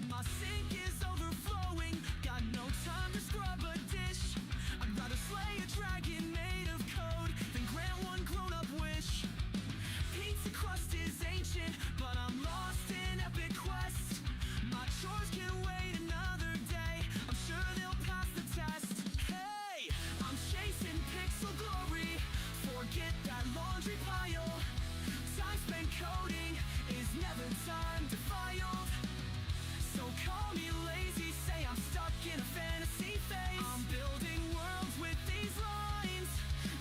My sink is overflowing, got no time to scrub a dish. I'd rather slay a dragon made of code than grant one grown-up wish. Pizza crust is ancient, but I'm lost in epic quest. My chores can wait another day, I'm sure they'll pass the test. Hey, I'm chasing pixel glory, forget that laundry pile. Time spent coding is never time defiled. So call me lazy, say I'm stuck in a fantasy phase. I'm building worlds with these lines,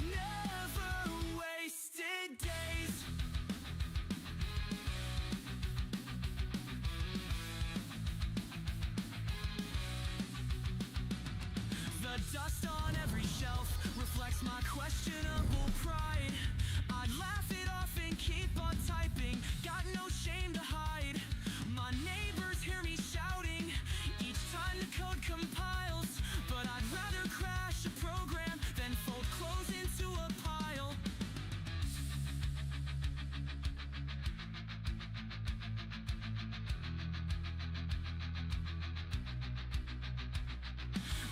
never wasted days. The dust on every shelf reflects my questionable pride. I'd laugh it off and keep on typing, got no shame to hide. My neighbors hear me shouting each time the code compiles, but I'd rather crash a program than fold clothes into a pile.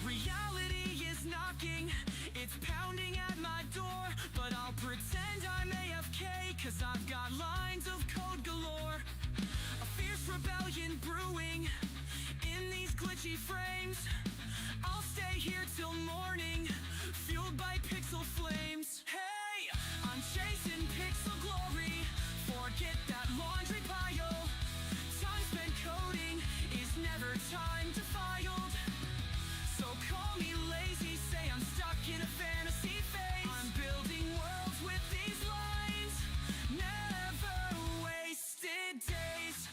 Reality is knocking, it's pounding at my door, but I'll pretend I'm AFK, cause I've got lines of code galore. A fierce rebellion brewing in these glitchy frames. I'll stay here till morning, fueled by pixel flames. Hey, I'm chasing pixel glory, forget that laundry pile. Time spent coding is never time defiled. So call me lazy, say I'm stuck in a fantasy phase. I'm building worlds with these lines, never wasted days.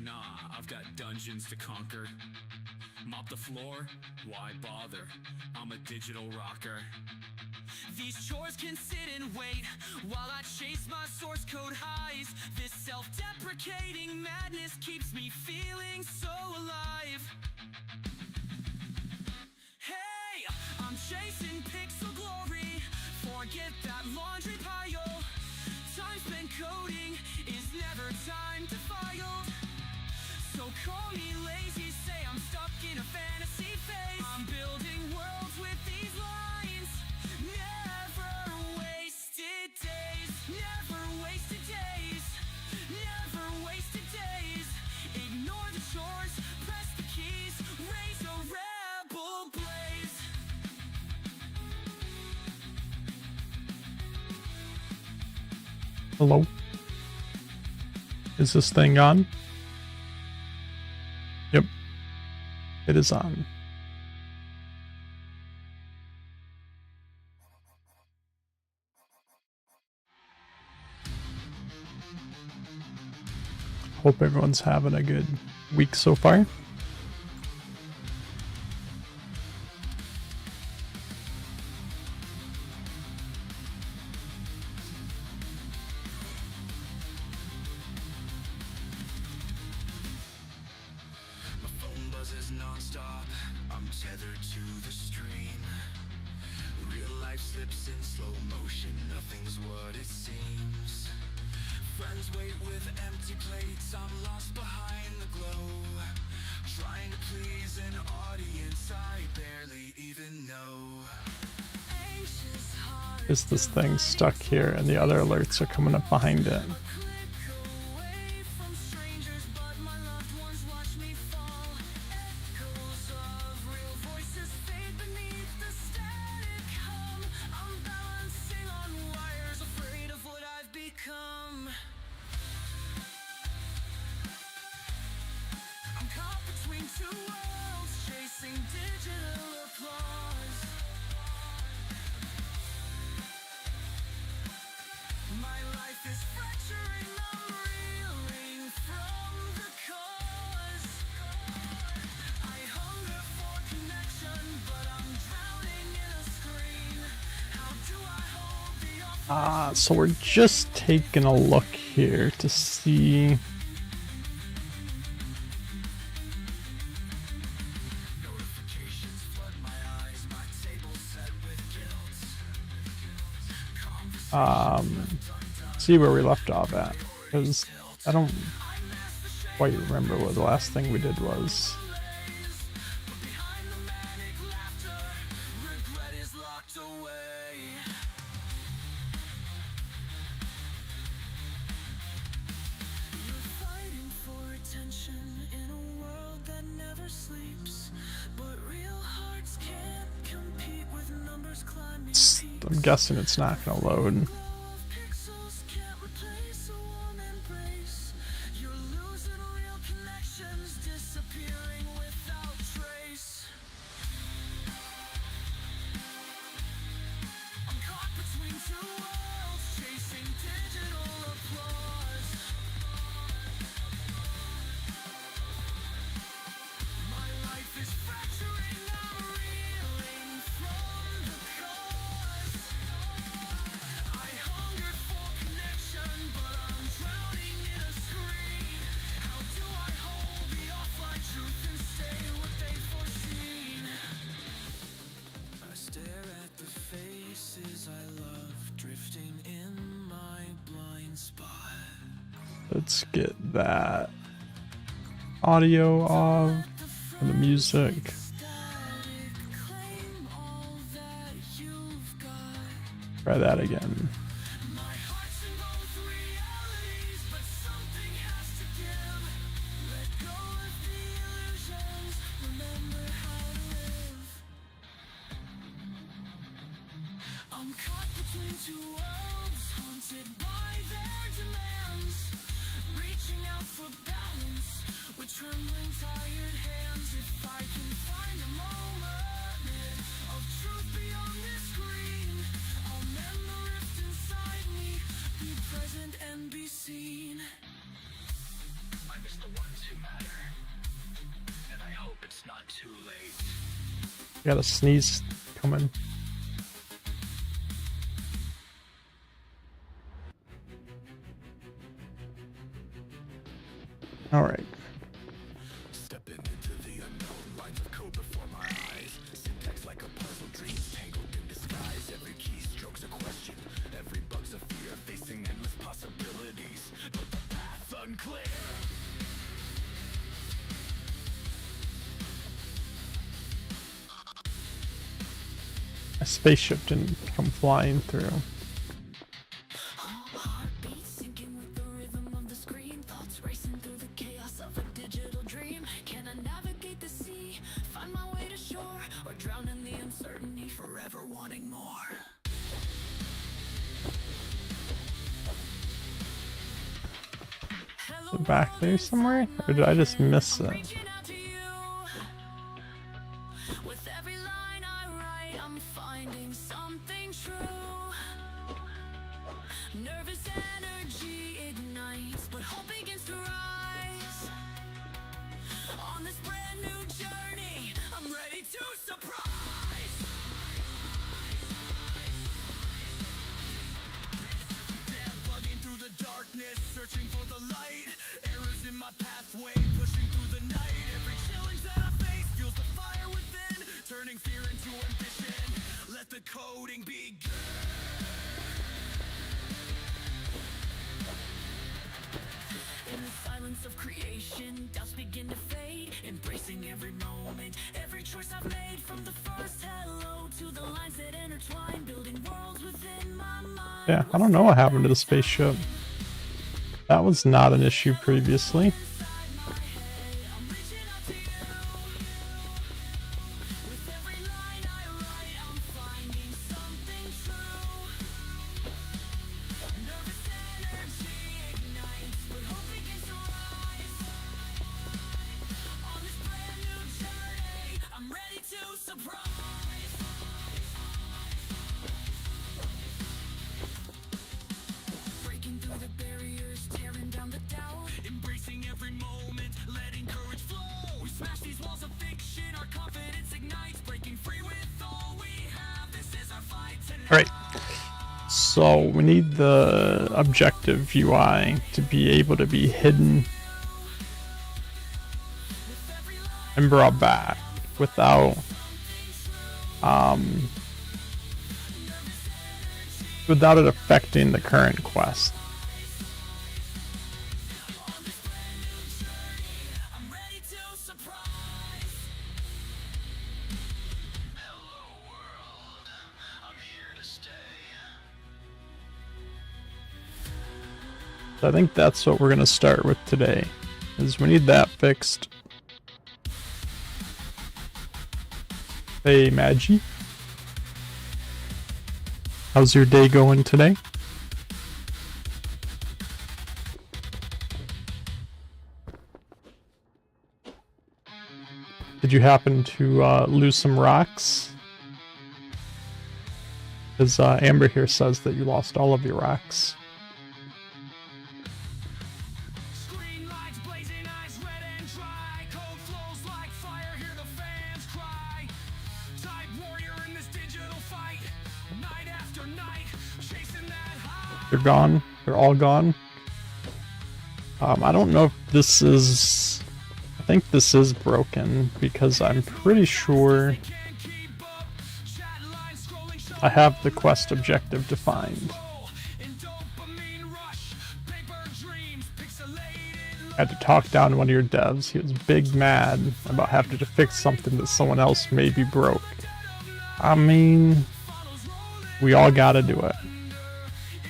Nah, I've got dungeons to conquer. Mop the floor? Why bother? I'm a digital rocker. These chores can sit and wait while I chase my source code highs. This self-deprecating madness keeps me feeling so alive. Hey, I'm chasing pixel glory, forget that laundry pile. Time spent coding is never time defiled. So call me lazy, say I'm stuck in a fantasy phase. I'm building worlds with these lines, never wasted days. Never wasted days, never wasted days. Ignore the chores, press the keys, raise a rebel blaze. Hello? Is this thing on? Yep. It is on. Hope everyone's having a good week so far. Non-stop, I'm tethered to the stream. Real life slips in slow motion, nothing's what it seems. Friends wait with empty plates, I'm lost behind the glow. Trying to please an audience I barely even know. Is this thing stuck here and the other alerts are coming up behind it? I'm caught between two worlds, chasing digital applause. My life is fracturing, I'm reeling from the cause. So we're just taking a look here to see. See where we left off at, because I don't quite remember what the last thing we did was. Regret is locked away. You're fighting for attention in a world that never sleeps, but real hearts can't compete with numbers climbing I'm guessing it's not gonna load. pixels can't replace a warm embrace. You're losing real connections, disappearing without trace. I'm caught between two worlds, chasing digital applause. My life is fracturing, I'm reeling from the cause. I hungered for connection, but I'm drowning in a screen. How do I hold the offline truth and say what they've foreseen? I stare at the faces I love, drifting in my blind spot. Let's get that audio off and the music. Static, claim all that you've got. Try that again. My heart's in both realities, but something has to give. Let go of the illusions, remember how to live. I'm caught between two worlds, haunted by their demands. Reaching out for balance with trembling, tired hands. If I can find a moment of truth beyond this screen, I'll mend the rift inside me, be present and be seen. I miss the ones who matter, and I hope it's not too late. Got a sneeze coming. All right. Stepping into the unknown, lines of code before my eyes. Syntax like a puzzle, dreams tangled in disguise. Every keystroke's a question, every bug's a fear, facing endless possibilities, but the path unclear. A spaceship didn't come flying through. Heartbeats syncing with the rhythm of the screen, thoughts racing through the chaos of a digital dream. Can I navigate the sea, find my way to shore, or drown in the uncertainty, forever wanting more? Hello, Back there somewhere? Or did I just miss it? reaching out to you. With every line I write, I'm finding something true. Nervous energy ignites, but hope begins to rise. On this brand new journey, I'm ready to surprise. Dead bugging through the darkness, searching for the light. Errors in my pathway, pushing through the night. Every challenge that I face fuels the fire within, turning fear into ambition. Let the coding begin. In the silence of creation, doubts begin to fade. Embracing every moment, every choice I've made. From the first hello to the lines that intertwine, building worlds within my mind. Yeah, I don't know what happened to the spaceship. That was not an issue previously. Inside my head, I'm reaching out to you. With every line I write, I'm finding something true. Nervous energy ignites, but hope begins to rise. On this brand new journey, I'm ready to surprise. Breaking through the barriers, tearing down the doubt. Embracing every So we need the objective UI to be able to be hidden and brought back without without it affecting the current quest. I'm ready to surprise. Hello world, I'm here to stay. So I think that's what we're gonna start with today, is we need that fixed. Hey Maggie, how's your day going today? Did you happen to lose some rocks? Because Amber here says that you lost all of your rocks. Screen lights blazing, eyes red and dry. Cold flows like fire, hear the fans cry. Type warrior in this digital fight. Night after night, chasing that high. They're gone. They're all gone. I don't know if this is... I think this is broken because I'm pretty sure Can't keep up. Chat lines scrolling, show I have the quest objective defined. in dopamine rush. Paper dreams, pixelated. I had to talk down to one of your devs. He was big mad about having to fix something that someone else maybe broke. I mean, we all gotta do it.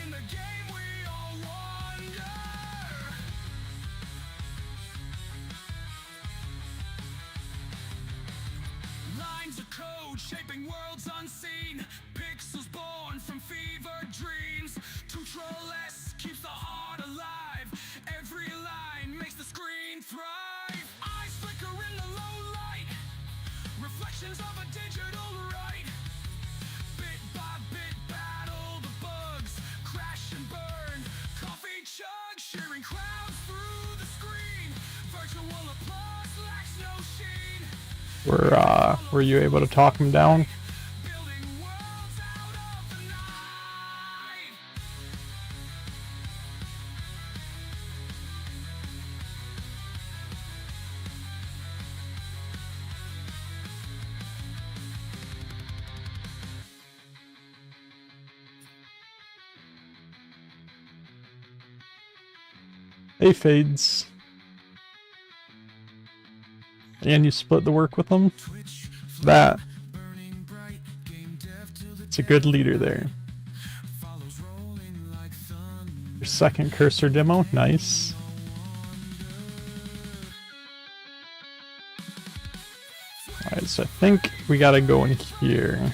In the game we all wonder. Lines of code shaping worlds unseen. Pixels born from fever dreams. Tutorial-less keeps the heart alive. Every line makes the screen thrive. Eyes flicker in the low light. Reflections of a digital right. Bit by bit battle the bugs. Crash and burn. Coffee chug. Shearing crowds through the screen. Virtual applause lacks no sheen. Were you able to talk him down? Building worlds out of the night. Hey Fades. And you split the work with them? That. It's a good leader there. Your second cursor demo, nice. Alright, so I think we gotta go in here.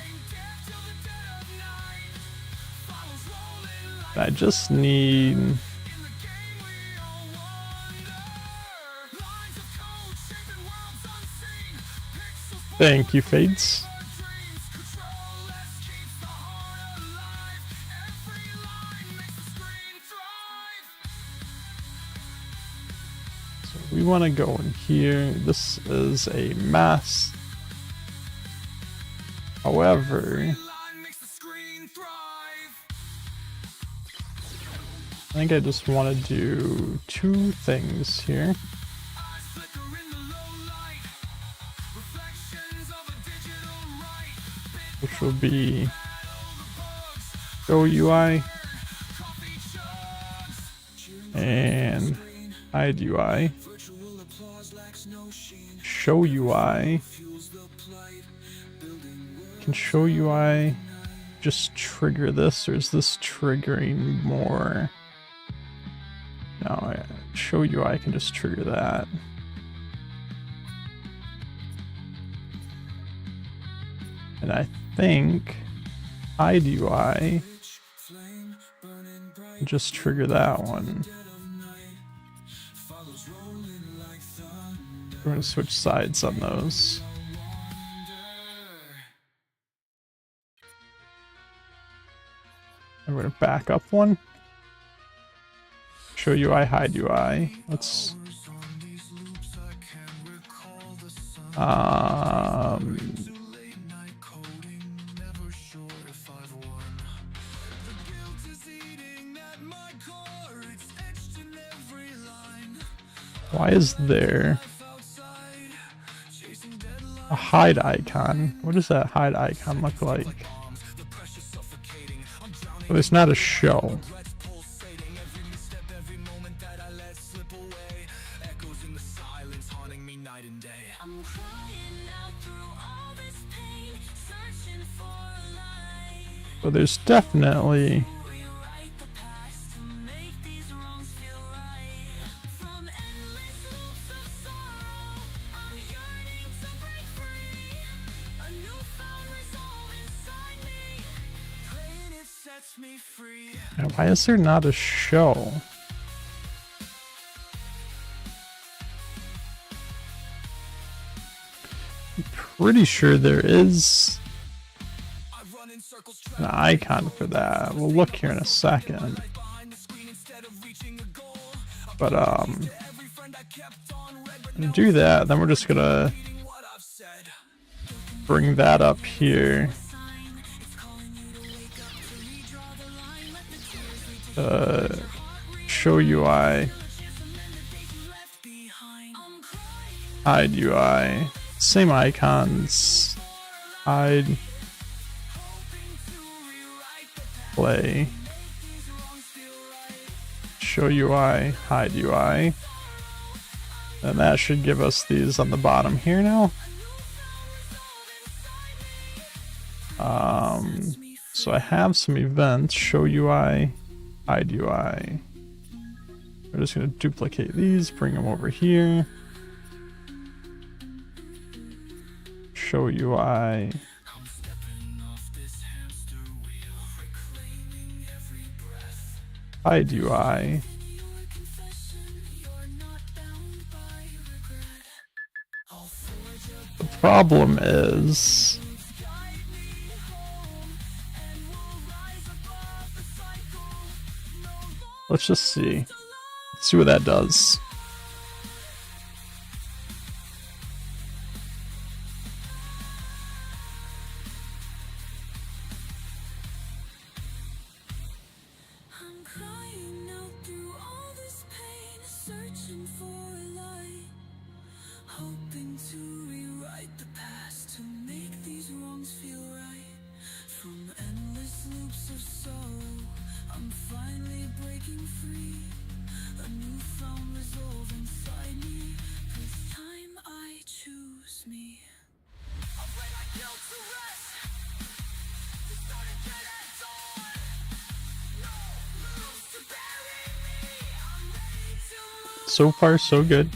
I just need... Lines of code shaping worlds unseen. Pixels Thank you, Fades. dreams. Control-less keeps the heart alive. Every line makes the screen thrive. So we want to go in here. This is a mess. However, Line makes the screen thrive. I think I just want to do two things here. Eyes flicker in the low light. Reflections of a digital right. Which will be Show UI Coffee chugs. and Hide UI. Virtual applause lacks no sheen. Show UI. Fuels the plight. Building worlds. Can Show UI just trigger this, or is this triggering more? No, Show UI can just trigger that. And I think Hide UI Flame burning bright. can just trigger that one. Dead of night. Follows rolling like thunder. We're gonna switch sides on those. I'm gonna back up one. Show UI, Hide UI. Let's Why is there a hide icon? What does that hide icon look like? Well, it's not a show. I'm crying out through all this pain, searching for a light. But there's definitely Rewrite the past to make these wrongs feel right. From endless loops of sorrow, I'm yearning to break free. A newfound resolve inside me, praying it sets me free. why is there not a show? I'm pretty sure there is I run in circles, an icon for that. We'll look here in a second. behind the screen instead of reaching a goal. But Every friend I kept on read, but to do that, then we're just gonna reading what I've said. bring that up here. It's calling you to wake up, to redraw the line, let the tears lead to Show UI, some men the days you left behind. I'm crying. hide UI, same icons, hide, play, show UI, hide UI, and that should give us these on the bottom here now. So I have some events, show UI, hide UI. We're just going to duplicate these, bring them over here. Show UI. Hide UI. The problem is let's just see. Let's see what that does. I'm crying out through all this pain, searching for a light, hoping to rewrite the past to make these wrongs feel right. From endless loops of sorrow, I'm finally breaking free. A newfound resolve inside me. This time I choose me. I'll lay my guilt to rest. To start again at dawn. No rules to bury me. I'm ready to move. So far, so good.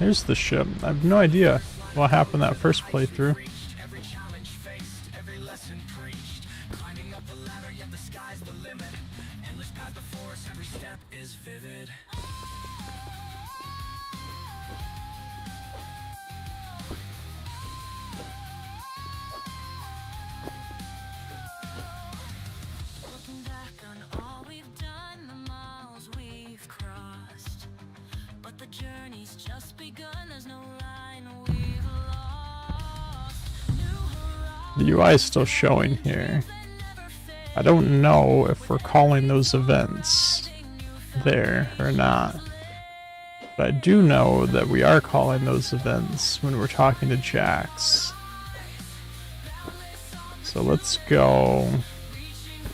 Here's the ship. I have no idea what happened that first playthrough. Every challenge faced, every lesson preached. Climbing up the ladder, yet the sky's the limit. Endless path before us, every step is vivid. Looking back on all we've done, the miles we've crossed. But the journey's just begun, there's no line we've lost. New The UI is still showing here. I don't know if we're calling those events there or not. But I do know that we are calling those events when we're talking to Jax. So let's go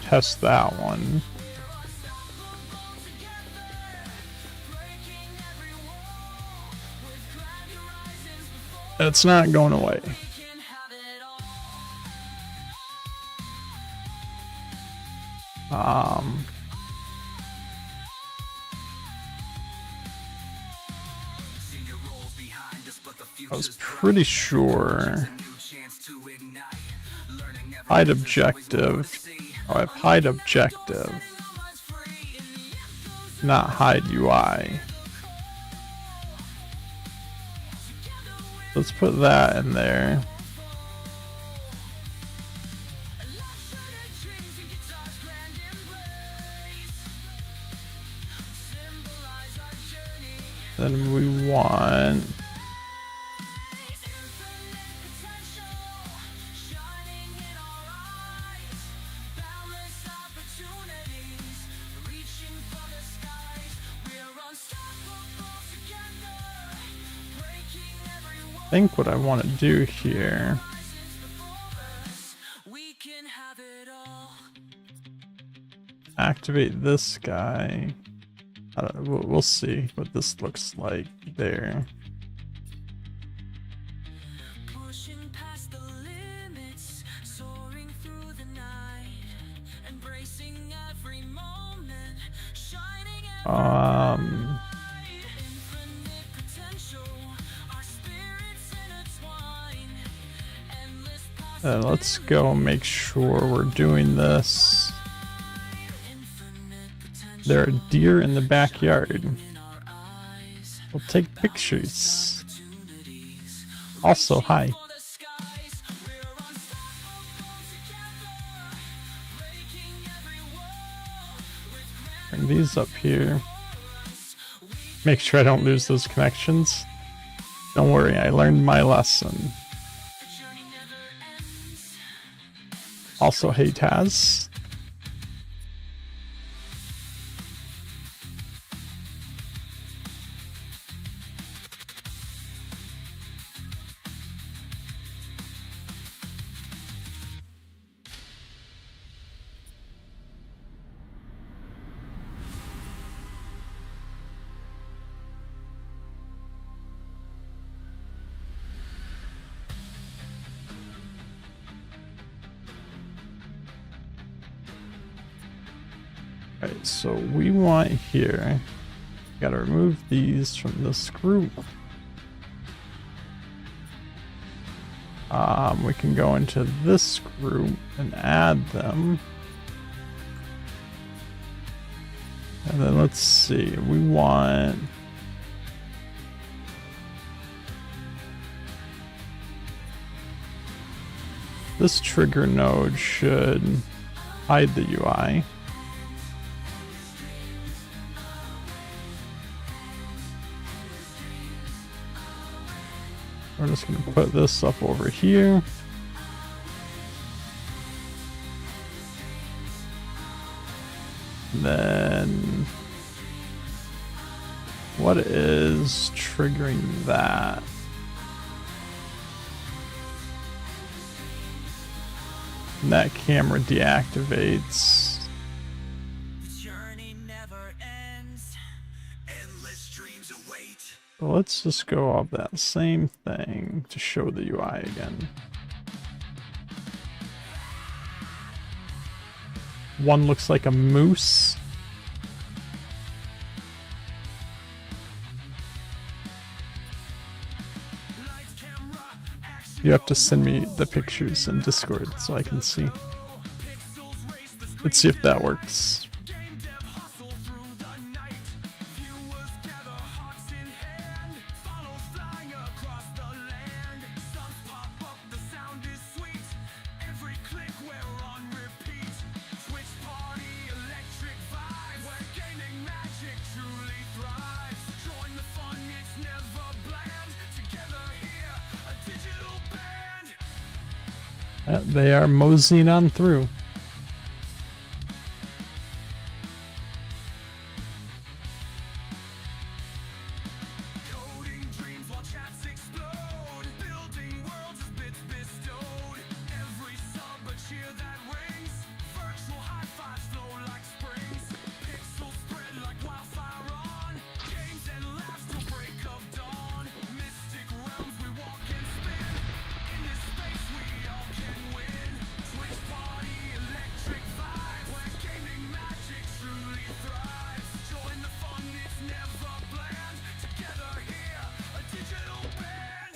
test that one. It's not going away. I was pretty sure hide objective. Oh, I have hide objective, not hide UI. Let's put that in there. Then we want think what I want to do here, We can have it all. activate this guy. I don't know, we'll see what this looks like there. Pushing past the limits, soaring through the night, embracing every moment, shining every light. Infinite potential, our spirits intertwine. Endless Let's go make sure we're doing this. infinite potential There are deer in the backyard. in our eyes. We'll take pictures. Opportunities Also, hi. for the skies. We're unstoppable together, breaking every wall with Bring these up here. Make sure I don't lose those connections. Don't worry, I learned my lesson. the journey never ends. Also, hey Taz. Alright, so we want here, gotta remove these from this group. We can go into this group and add them. And then let's see, we want this trigger node should hide the UI. We're just going to put this up over here. And then what is triggering that? And that camera deactivates. The journey never ends. Endless dreams await. So let's just go off that same thing to show the UI again. One looks like a moose. Lights, camera, action. You have to send me the pictures in Discord so I can see. Pixels race the Let's see if that works. game dev hustle through the night. Viewers gather hearts in hand. Follows flying across the land. Suns pop up, the sound is sweet. Every click we're on repeat. Twitch party, electric vibe. Where gaming magic truly thrives. Join the fun, it's never bland. Together here, a digital band. They are moseying on through. Coding dreams while chats explode. Building worlds as bits bestowed. Every sub a cheer that rings. Virtual high fives flow like springs. Pixels spread like wildfire on. Games and laughs till break of dawn. Mystic realms we walk and spin. In this space we all can win. Twitch party, electric vibe. Where gaming magic truly thrives. Join the fun, it's never bland. Together here, a digital band.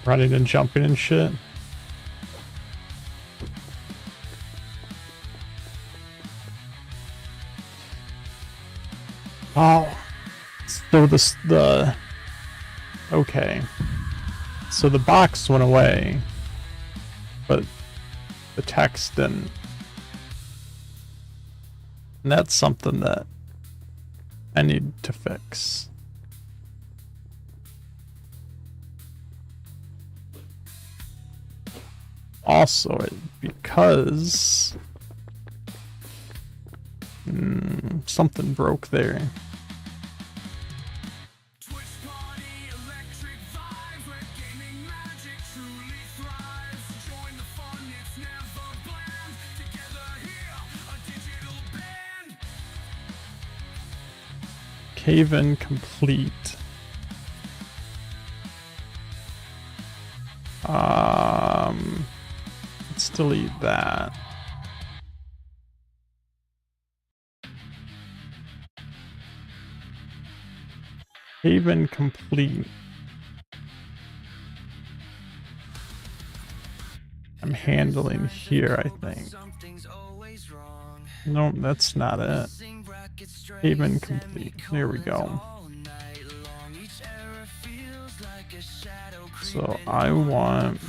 Running and jumping and shit. Oh, so okay. So the box went away, but the text didn't. And that's something that I need to fix. Also, because something broke there. Twitch party, electric vibes, where Cave-in complete. Let's delete that. Cave-in complete. I'm handling here, I think. Nope, that's not it. Cave-in complete. There we go. So I want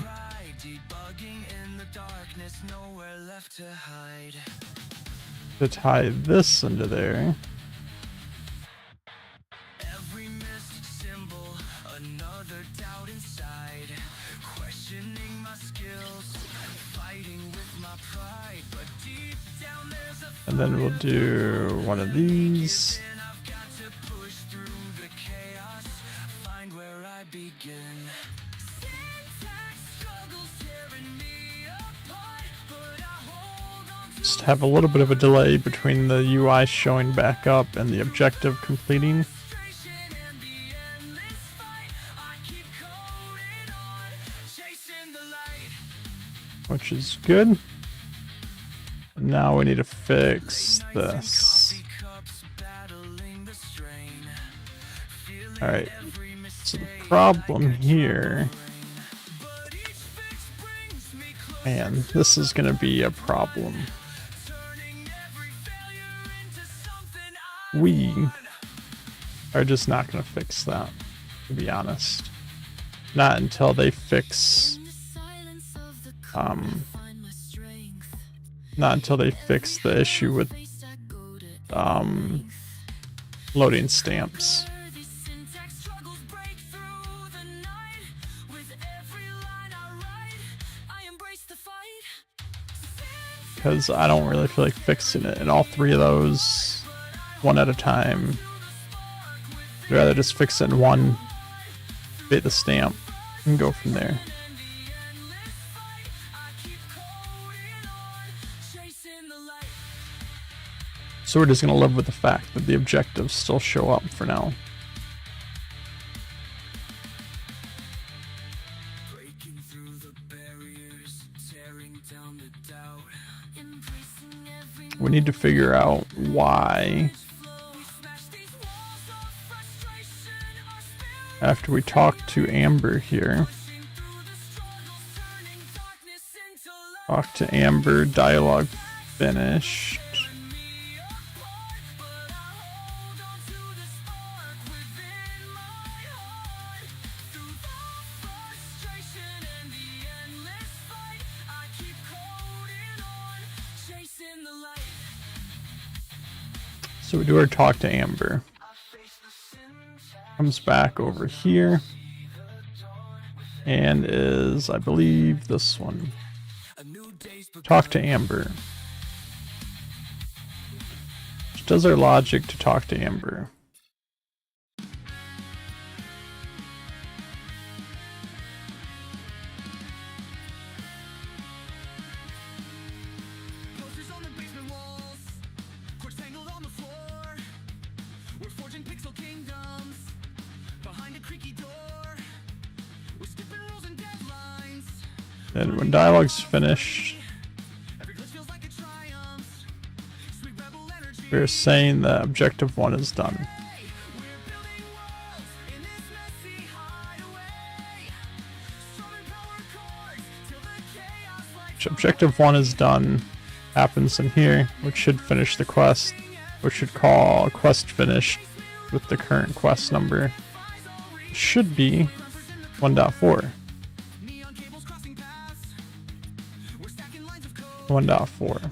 to tie this into there. And then we'll do one of these. Just have a little bit of a delay between the UI showing back up and the objective completing. Which is good. Now we need to fix this. Alright, so the problem here, man, this is going to be a problem. We are just not going to fix that, to be honest. Not until they fix not until they fix the issue with loading stamps. Because I don't really feel like fixing it in all three of those one at a time. I'd rather just fix it in one, bait the stamp, and go from there. So we're just going to live with the fact that the objectives still show up for now. We need to figure out why, after we talk to Amber here, talk to Amber, dialogue finished. So we do our talk to Amber. Comes back over here. And is, I believe, this one. Talk to Amber. Which does our logic to talk to Amber. And when dialogue's finished, we're saying that objective 1 is done. Which objective 1 is done happens in here, which should finish the quest, which should call quest finished with the current quest number. It should be 1.4. 1.4.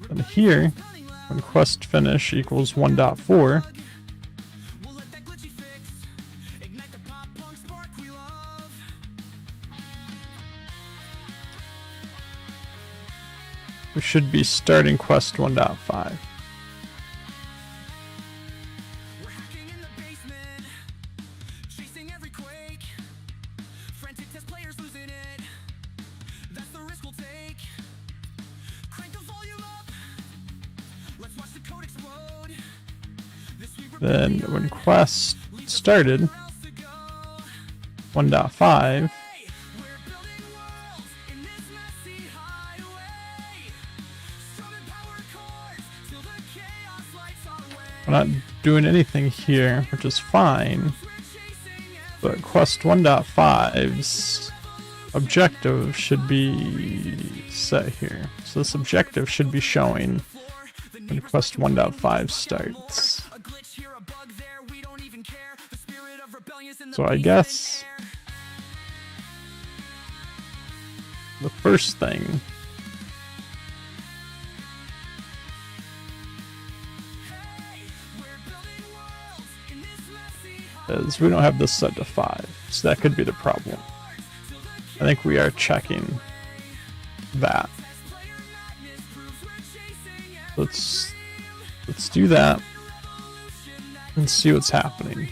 And here, when quest finish equals 1.4, we should be starting quest 1.5. Then when quest started 1.5, I'm not doing anything here, which is fine. But quest 1.5's objective should be set here. So this objective should be showing when quest 1.5 starts. So I guess the first thing is we don't have this set to 5, so that could be the problem. I think we are checking that. Let's do that and see what's happening.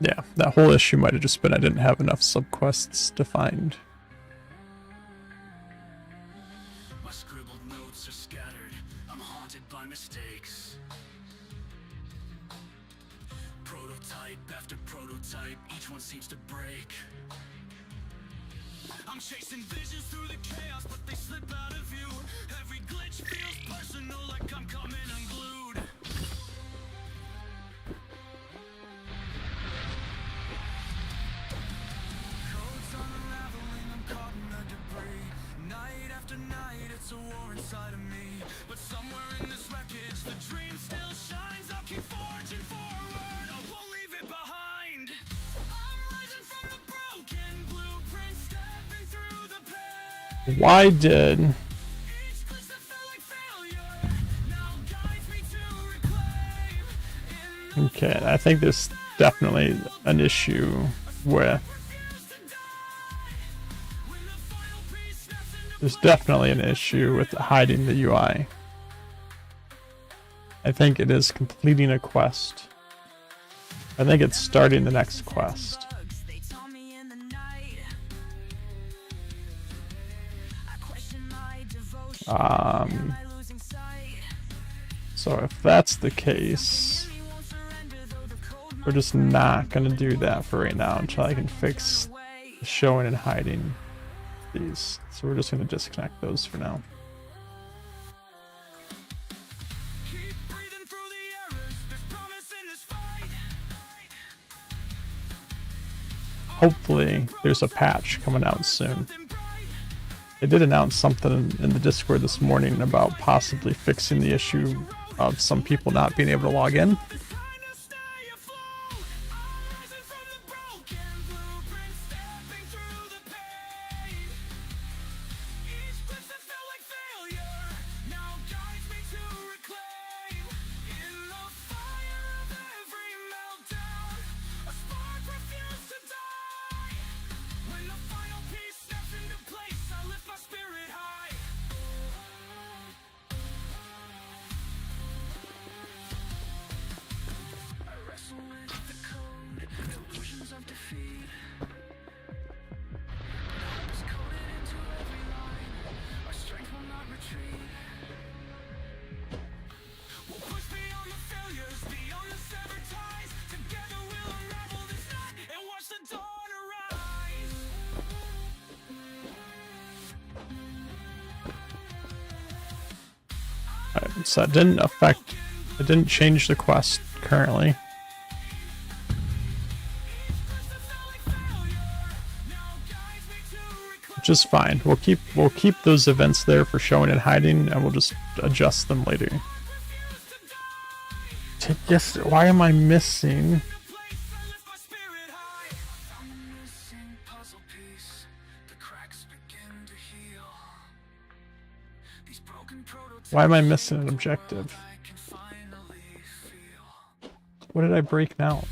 Yeah, that whole issue might have just been I didn't have enough subquests defined. My scribbled notes are scattered. I'm haunted by mistakes. Prototype after prototype, each one seems to break. I'm chasing visions through the chaos, but they slip out of view. Every glitch feels personal, like I'm coming unglued. It's a war inside of me, but somewhere in this wreckage the dream still shines. I'll keep forging forward, I won't leave it behind. I'm rising from the broken blueprint, stepping through the pain. Why did Each glitch that felt like failure now guides me to reclaim. okay, I think there's definitely an issue with hiding the UI. I think it is completing a quest. I think it's starting the next quest. So if that's the case, we're just not gonna do that for right now until I can fix the showing and hiding these. So we're just going to disconnect those for now. Hopefully there's a patch coming out soon. They did announce something in the Discord this morning about possibly fixing the issue of some people not being able to log in. So it didn't change the quest currently. Which is fine. We'll keep those events there for showing and hiding, and we'll just adjust them later. Yes, why am I missing? Why am I missing an objective? What did I break now?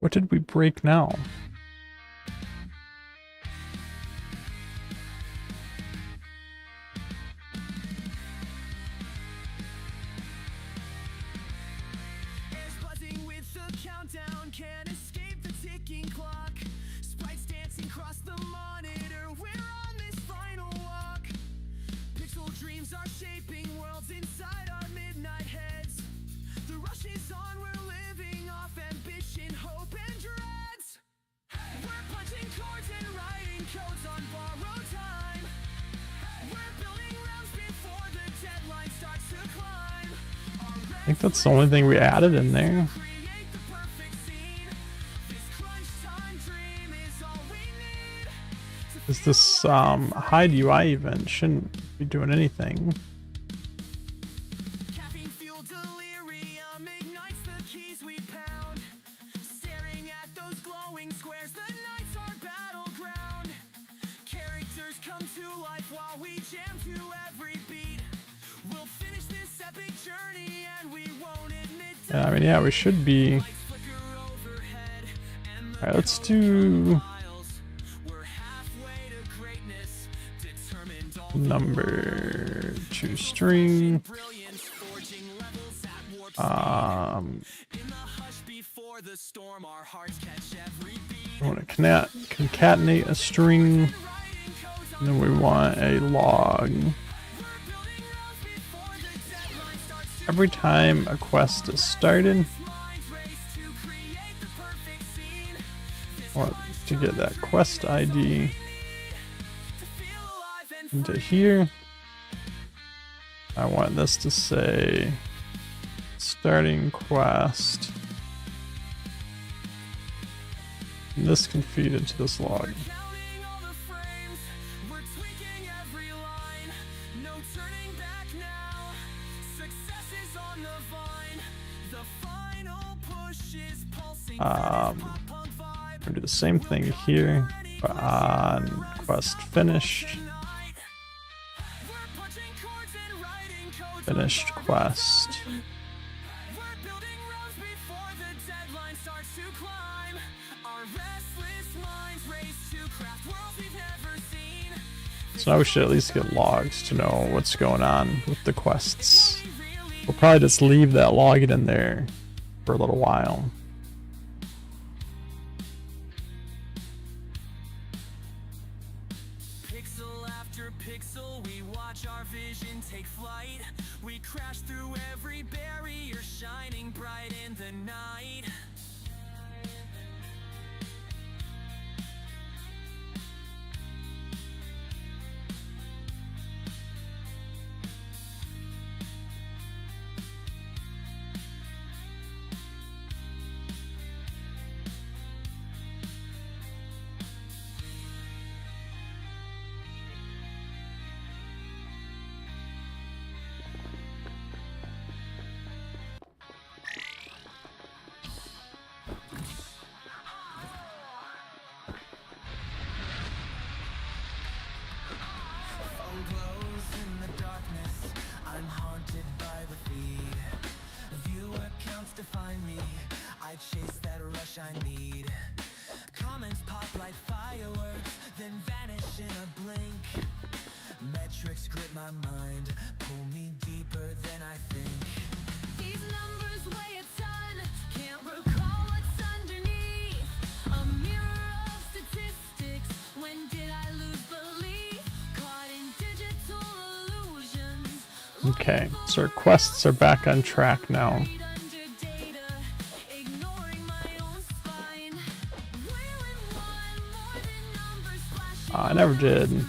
What did we break now? Air's buzzing with the countdown, can't escape the ticking clock. Sprites dancing across the monitor, we're on this final walk. Pixel dreams are shaping worlds inside our midnight heads. The rush is on, we're living off ambition, hope and dreads. We're punching chords and writing codes on borrowed time. We're building realms before the deadline starts to climb. I think that's the only thing we added in there. Create the perfect scene. This crunch time dream is all we need. Is this hide UI event shouldn't be doing anything. Caffeine fueled delirium ignites the keys we pound. Staring at those glowing squares, the night's our battleground. Characters come to life while we jam to every beat. We'll finish this epic journey and we won't admit Yeah, I mean, yeah, we should be. lights flicker overhead and the Alright, let's do miles. We're halfway to greatness, determined all number 2 string. brilliance, forging levels at warp in the hush before the storm, our hearts catch every beat. I want to concatenate a string, Writing codes on and then we want a log. building roads before the deadline starts to Every time a quest is started, minds race to create the perfect scene. I want to get that quest ID To feel alive and into here. I want this to say starting quest. And this can feed into this log. counting all the frames, we're tweaking every line. No turning back now. Success is on the vine. The final push is pulsing. I'm gonna do the same thing here, but on quest finished, We're punching chords and writing codes. finished quest. We're building roads before the deadline starts to climb. Our restless minds race to craft worlds we've never seen. So now we should at least get logs to know what's going on with the quests. We'll probably just leave that login in there for a little while. Pixel after pixel, we watch our vision take flight. We crash through every barrier, shining bright in the night. Phone glows in the darkness. I'm haunted by the feed. Viewer counts define me. I chase that rush I need. Comments pop like fireworks, then vanish in a blink. Metrics grip my mind, pull me deeper than I think. These numbers weigh a ton, can't recall what's underneath. A mirror of statistics, when did I lose belief? Caught in digital illusions. Okay, so our quests are back on track now. Buried under data, ignoring my own spine. Wailing one more than numbers flashing I never did. screens,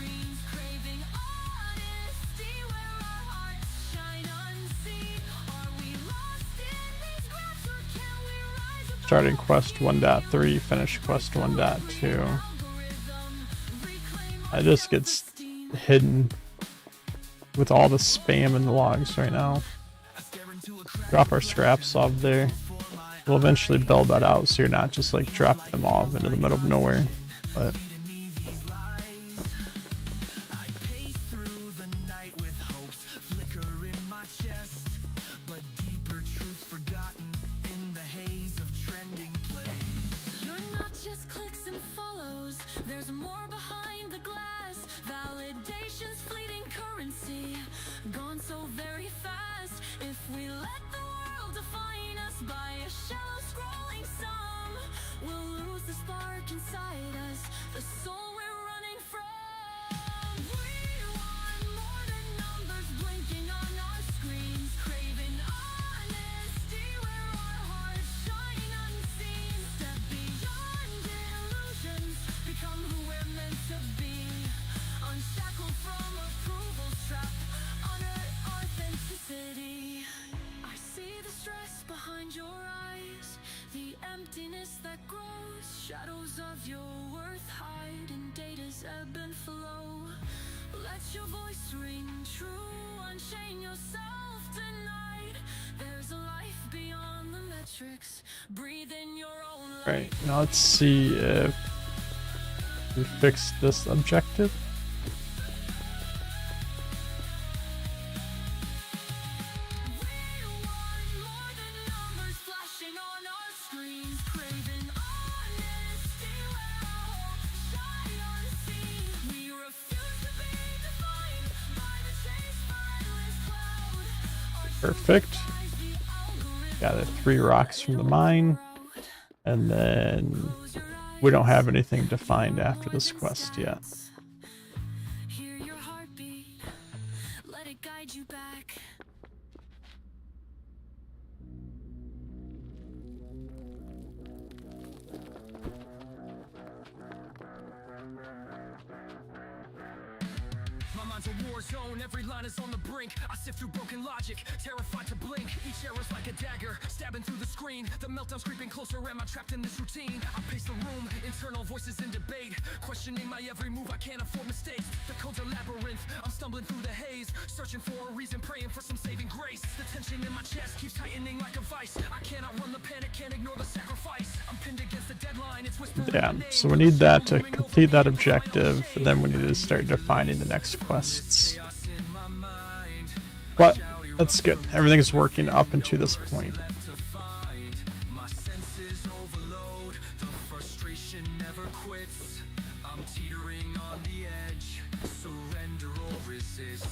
craving honesty where our hearts shine unseen. Are we lost in these graphs or can we rise above? Started quest 1.3, finished quest 1.2. Algorithm, reclaim It just gets hidden with all the spam in the logs right now. Drop our scraps off there. We'll eventually build that out so you're not just like dropping them off into the middle of nowhere. But I pace through the night with hopes flicker in my chest, but deeper truths forgotten in the haze of trending plays. so very fast. If we let the world define us by a shallow scrolling sum, we'll lose the spark inside us, the soul we're running from. We want more than numbers blinking on our screens, craving honesty where our hearts shine unseen. Step beyond illusions, become who we're meant to be. Unshackled from approval's trap, honor authenticity. I see the stress behind your eyes, the emptiness that grows. Shadows of your worth hide in data's ebb and flow. Let your voice ring true, unchain yourself tonight. There's a life beyond the metrics. Breathe in your own light. Right, now let's see if we fix this objective. We want more than numbers flashing on our screens, craving honesty where our hopes shine unseen. We refuse to be defined by the chase mindless cloud. Our Perfect. eyes, the algorithm Got 3 rocks from the mine, and then we don't have anything defined after this quest yet. hear your heartbeat, let it guide you back. My mind's a war zone, every line is on the brink. I sift through broken logic, terrified to blink. Each error's like a dagger, stabbing through the screen. The meltdown's creeping closer, am I trapped in this routine? I pace the room, internal voices in debate. Questioning my every move, I can't afford mistakes. The code's a labyrinth, I'm stumbling through the haze. Searching for a reason, praying for some saving grace. The tension in my chest keeps tightening like a vice. I cannot run the panic, can't ignore the sacrifice. I'm pinned against the deadline, it's whispering Yeah, my name. so we need that to complete that objective, and then we need to start defining the next quests. Chaos in my mind. But that's good. Everything's working up until this point. To find my senses overload, the frustration never quits. I'm teetering on the edge, surrender or resist.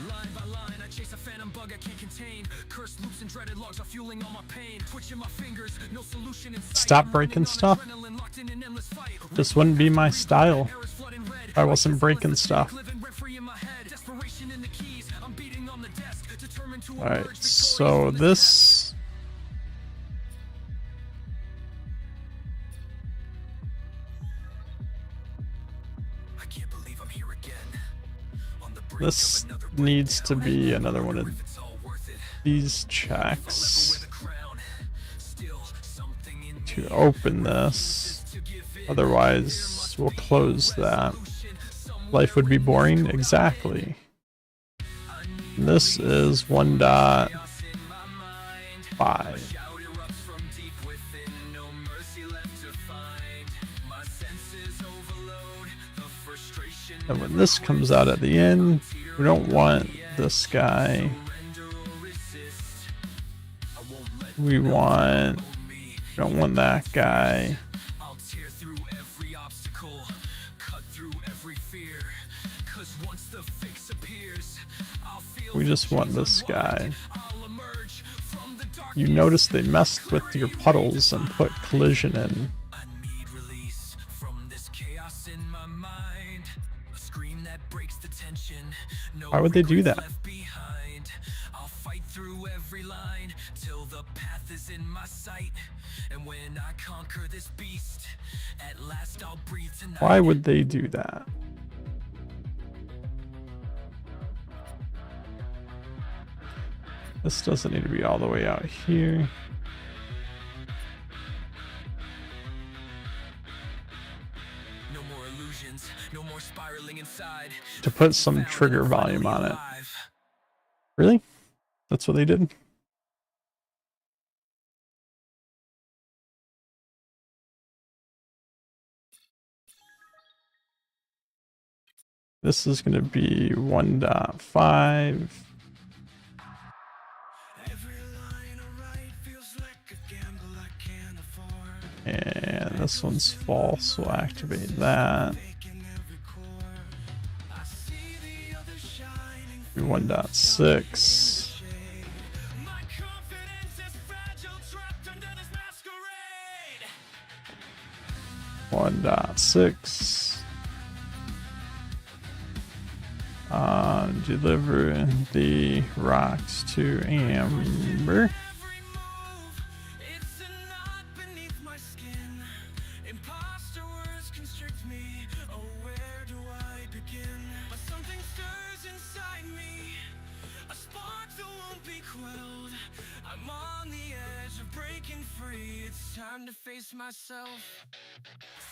Line by line, I chase a phantom bug I can't contain. Cursed loops and dreaded logs are fueling all my pain. Twitching my fingers, no solution in sight. Stop breaking stuff. Adrenaline locked in an endless fight. This wouldn't be my style Errors flooding red. if I wasn't breaking stuff. Living rent-free in my head. Desperation in the keys. I'm beating on the desk, determined to Alright, emerge so victorious from this... I can't believe I'm here again. On the brink This of another needs to breakdown. be another one of If it's all worth it. these Level checks with a crown. Still something in to me open this. to give in. Otherwise, we'll close that. Life would be boring? Exactly. And this is 1.5. Chaos in my mind. Shout erupts from deep within, no mercy left to find. My senses overload, the frustration And when this comes out at the end, we don't want this guy. surrender or resist. I won't let We don't want that guy. I'll tear through every obstacle, cut through every fear. 'Cause once the fix appears, I'll feel We just want this guy. I'll emerge from the dark. You notice they messed with your puddles and put collision in. I need release from this chaos in my mind. A scream that breaks the tension. No Why would they do regrets that? left behind. I'll fight through every line till the path is in my sight. And when I conquer this beast, at last I'll breathe tonight. Why would they do that? This doesn't need to be all the way out here. No more illusions, no more spiraling inside. To put some trigger volume on it. Really? That's what they did? This is going to be 1.5. Every line I write feels like a gamble I can't And this one's false, so we'll activate that. Do 1.6. My confidence is fragile, trapped under this masquerade. 1.6. Deliver the rocks to Amber. Every move, it's a knot beneath my skin. Imposter words constrict me. Oh, where do I begin? But something stirs inside me, a spark that won't be quelled. I'm on the edge of breaking free. It's time to face myself.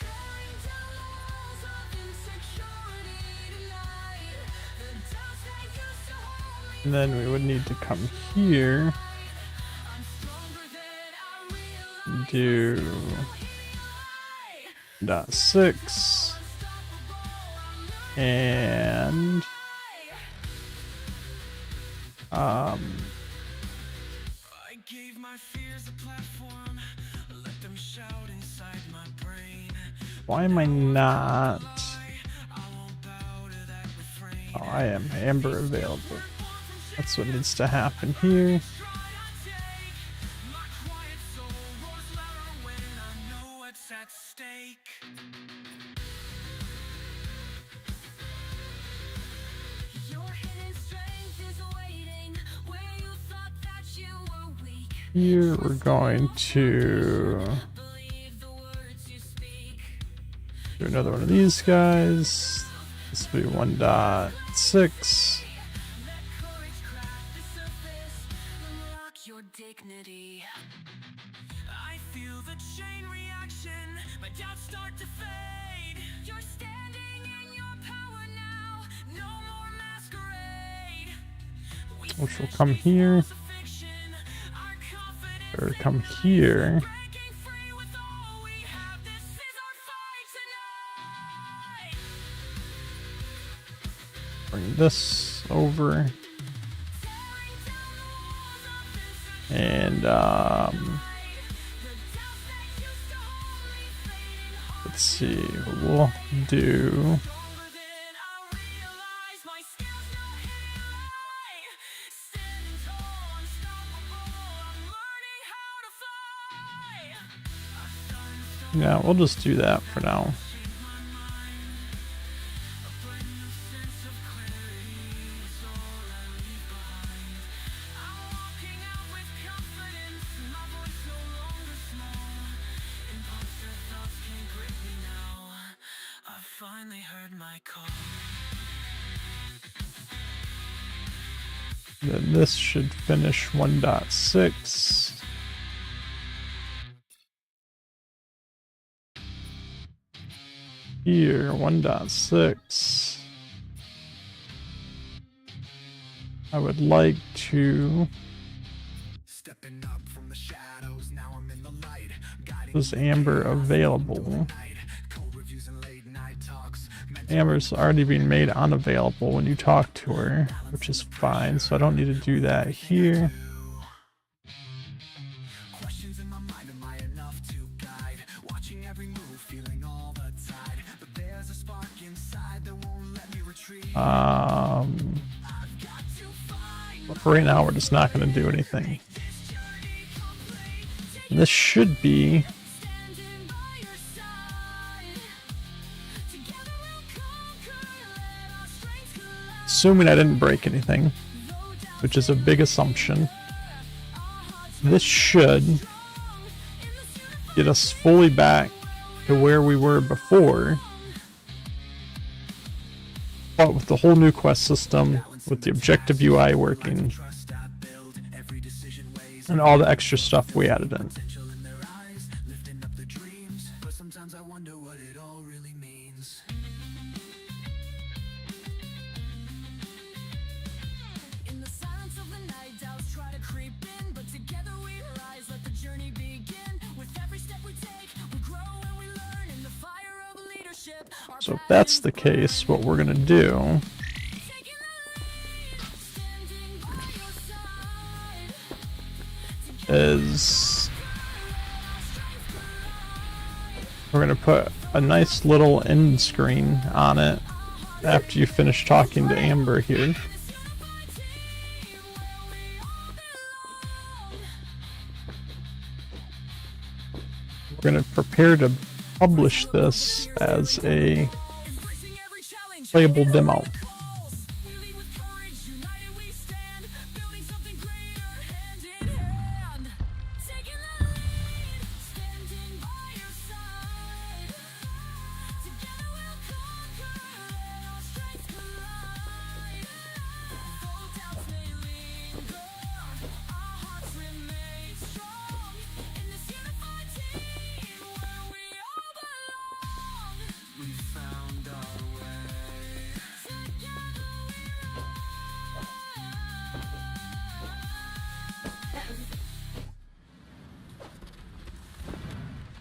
Tearing down walls of insecurity tonight. The doubts that used to hold me. And then we would need to come here, I'm stronger than I realize. do dot 6, and I gave my fears a platform, let them shout inside my brain. why am I not? I won't bow to that refrain. Oh, I am Amber available. That's what needs to happen here. Stride I take, my quiet soul roars louder when I know what's at stake. Your hidden strength is waiting where you thought that you were weak. Here we're going to Believe the words you speak. do another one of these guys. This will be 1.6. Let courage crack the surface. Unlock your dignity. I feel the chain reaction, my doubts start to fade. You're standing in your power now. No more masquerade. Which will come here, Fiction, our confidence or come here. breaking free with all we have. This is our fight tonight. Bring this over. And let's see, we'll do Older than I realize, my skills no high. Standing tall, unstoppable, I'm learning how to fly. I've done yeah, we'll just do that for now. change my mind. A brand new sense of clarity is all I leave behind. I'm walking out with confidence, my voice no longer small. Imposter thoughts can't grip me now. I finally heard my call. Then this should finish 1.6. Here, 1.6. I would like to. Stepping up from the shadows, now I'm in the light. Guiding Was Amber available? night, cold reviews and late night talks. Amber's already been made unavailable when you talk to her, which is fine, so I don't need to do that here. Questions in my mind, am I enough to guide? Watching every move, feeling all the tide. But there's a spark inside that won't let me retreat. But for right now, we're just not going to do anything. And this should be Standing by your side. Together we'll conquer. Let our strengths collide. assuming I didn't break anything, which is a big assumption. This should get us fully back to where we were before, but with the whole new quest system, with the objective UI working, Trust I build, every decision weighs and all the extra stuff we added in. potential in their eyes, lifting up their dreams. But sometimes I wonder what it all really means. In the silence of the night, doubts try to creep in, but together we rise, let the journey begin. With every step we take, we grow and we learn in the fire of leadership. Our So if that's the case, what we're gonna do taking the lead, standing by your side. is We're gonna put a nice little end screen on it after you finish talking to Amber here. We're gonna prepare to publish this as a Embracing every challenge. playable demo. We lead with courage, united we stand, building something greater, hand in hand. Taking the lead, standing by your side. Together we'll conquer, let our strengths collide. Though doubts may linger, our hearts remain strong. In this unified team, where we all belong. We found our way. Together we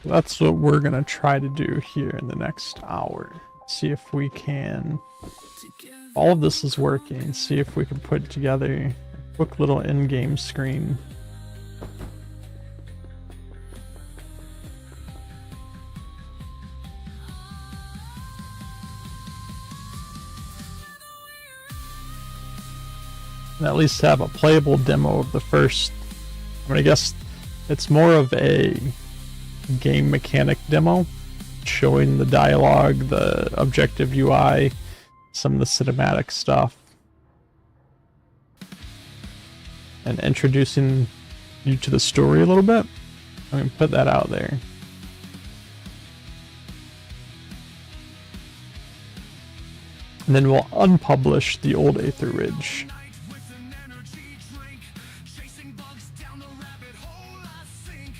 That's what we're gonna try to do here in the next hour. See if we can. together. All of this is working. See if we can put together a quick little in-game screen. And at least have a playable demo of the first. I mean, I guess it's more of a game mechanic demo, showing the dialogue, the objective UI, some of the cinematic stuff, and introducing you to the story a little bit. I mean, put that out there. And then we'll unpublish the old Aether Ridge. With an energy drink, chasing bugs down the rabbit hole I sink.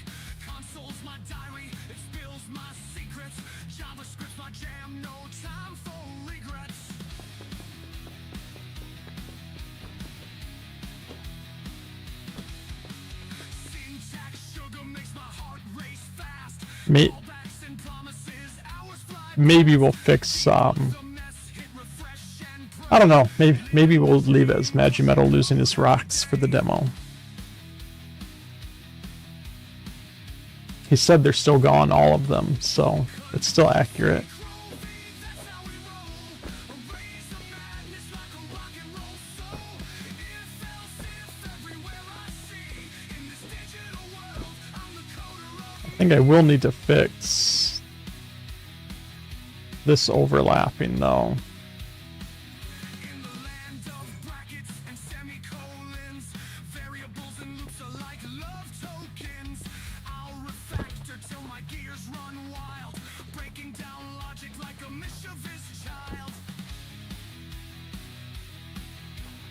Console's my diary, it spills my secrets. JavaScript's my jam, no time for regrets. Syntax sugar makes my heart race fast. May- Callbacks and promises, hours fly. Maybe we'll fix The mess hit refresh and I don't know. Maybe we'll leave it as Magimetal losing his rocks for the demo. He said they're still gone, all of them, so it's still accurate. that's how we roll. A raise of madness like a rock and roll soul. If else if everywhere I see. In this digital world, I'm the coder of I think I will need to fix this overlapping though. in the land of brackets and semicolons. Variables and loops are like love tokens. I'll refactor till my gears run wild. Breaking down logic like a mischievous child.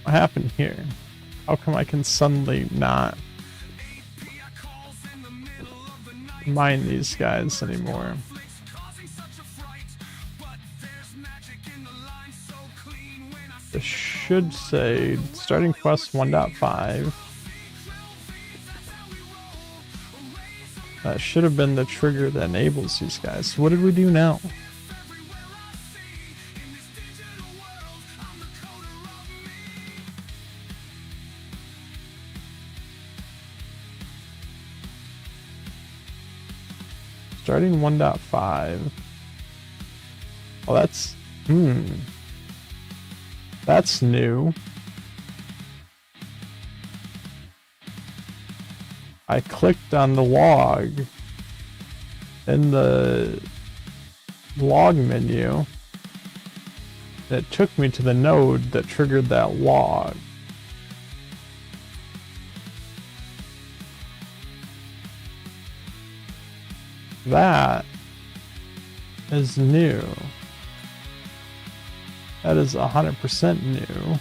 What happened here? How come I can suddenly not API calls in the middle of the night. mine these guys anymore? Conflicts causing such a fright. But there's magic in the line so clean when I see This should say starting quest 1.5. That should have been the trigger that enables these guys. What did we do now? everywhere I see. In this digital world, I'm the coder of me. Starting 1.5. Oh, that's that's new. I clicked on the log in the log menu. It took me to the node that triggered that log. That is new. That is 100% new.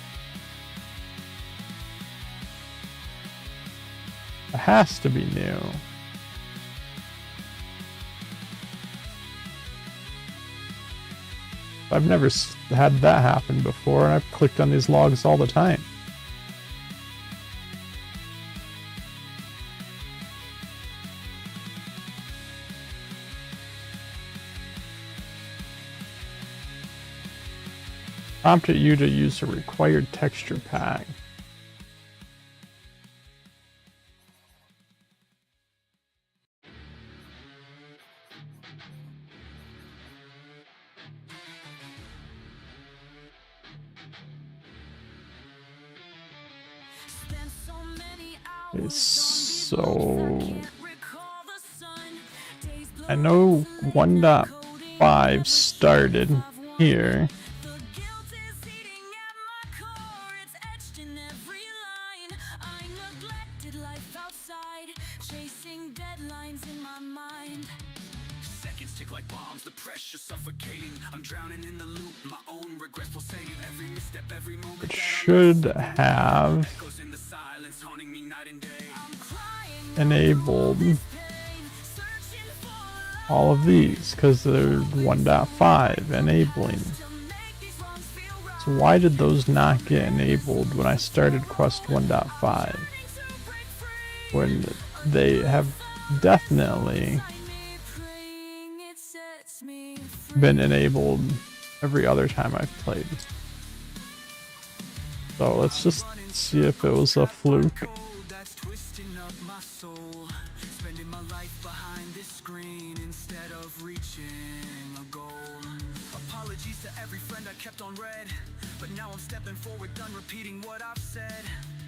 It has to be new. I've never had that happen before, and I've clicked on these logs all the time. Prompted you to use a required texture pack. Okay, so I know 1.5 started here. The guilt is eating at my core, it's etched in every line. I neglected life outside, chasing deadlines in my mind. Seconds tick like bombs, the pressure suffocating. I'm drowning in the loop, my own regrets pulsating. Every misstep, every moment It that should have goes in the silence, haunting me night and day. I'm crying, enabled pain, searching for all of these because they're 1.5 enabling. to make these wrongs feel right. So why did those not get enabled when I started Quest 1.5? To break free, When they have definitely find me praying, it sets me free. been enabled every other time I've played. So let's just see if it was a fluke. Code that's twisting up my soul, spending my life behind this screen instead of reaching a goal. Apologies to every friend I kept on red, but now I'm stepping forward, done repeating what I've said.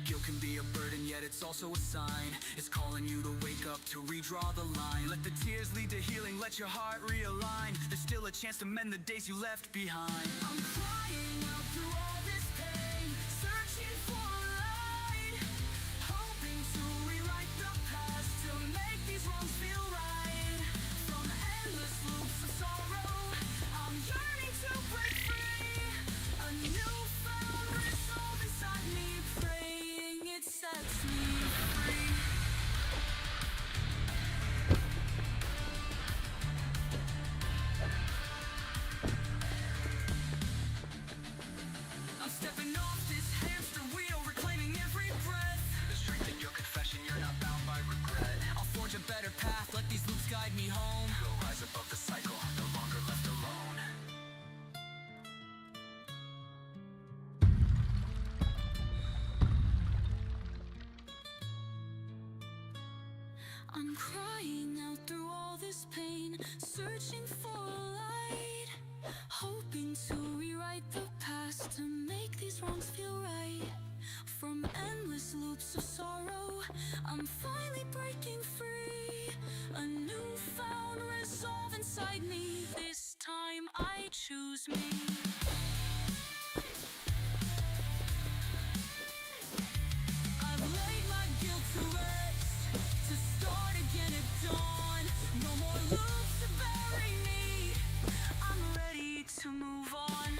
Guilt can be a burden, yet it's also a sign. It's calling you to wake up, to redraw the line. Let the tears lead to healing, let your heart realign. There's still a chance to mend the days you left behind. I'm crying out through all this pain, searching for a light, hoping to rewrite the past, to make these wrongs feel right. From endless loops of sorrow, I'm yearning to break free. A newfound resolve inside me, praying it sets me free. I'm stepping off this hamster wheel, reclaiming every breath. The strength in your confession, you're not bound by regret. I'll forge a better path, let these loops guide me home. You'll rise above the cycle, no longer left alone. I'm crying out through all this pain, searching for a light, hoping to rewrite the past, to make these wrongs feel right. From endless loops of sorrow, I'm finally breaking free. A newfound resolve inside me, this time I choose me. I've laid my guilt to rest, to start again at dawn. No more loops to bury me, I'm ready to move on.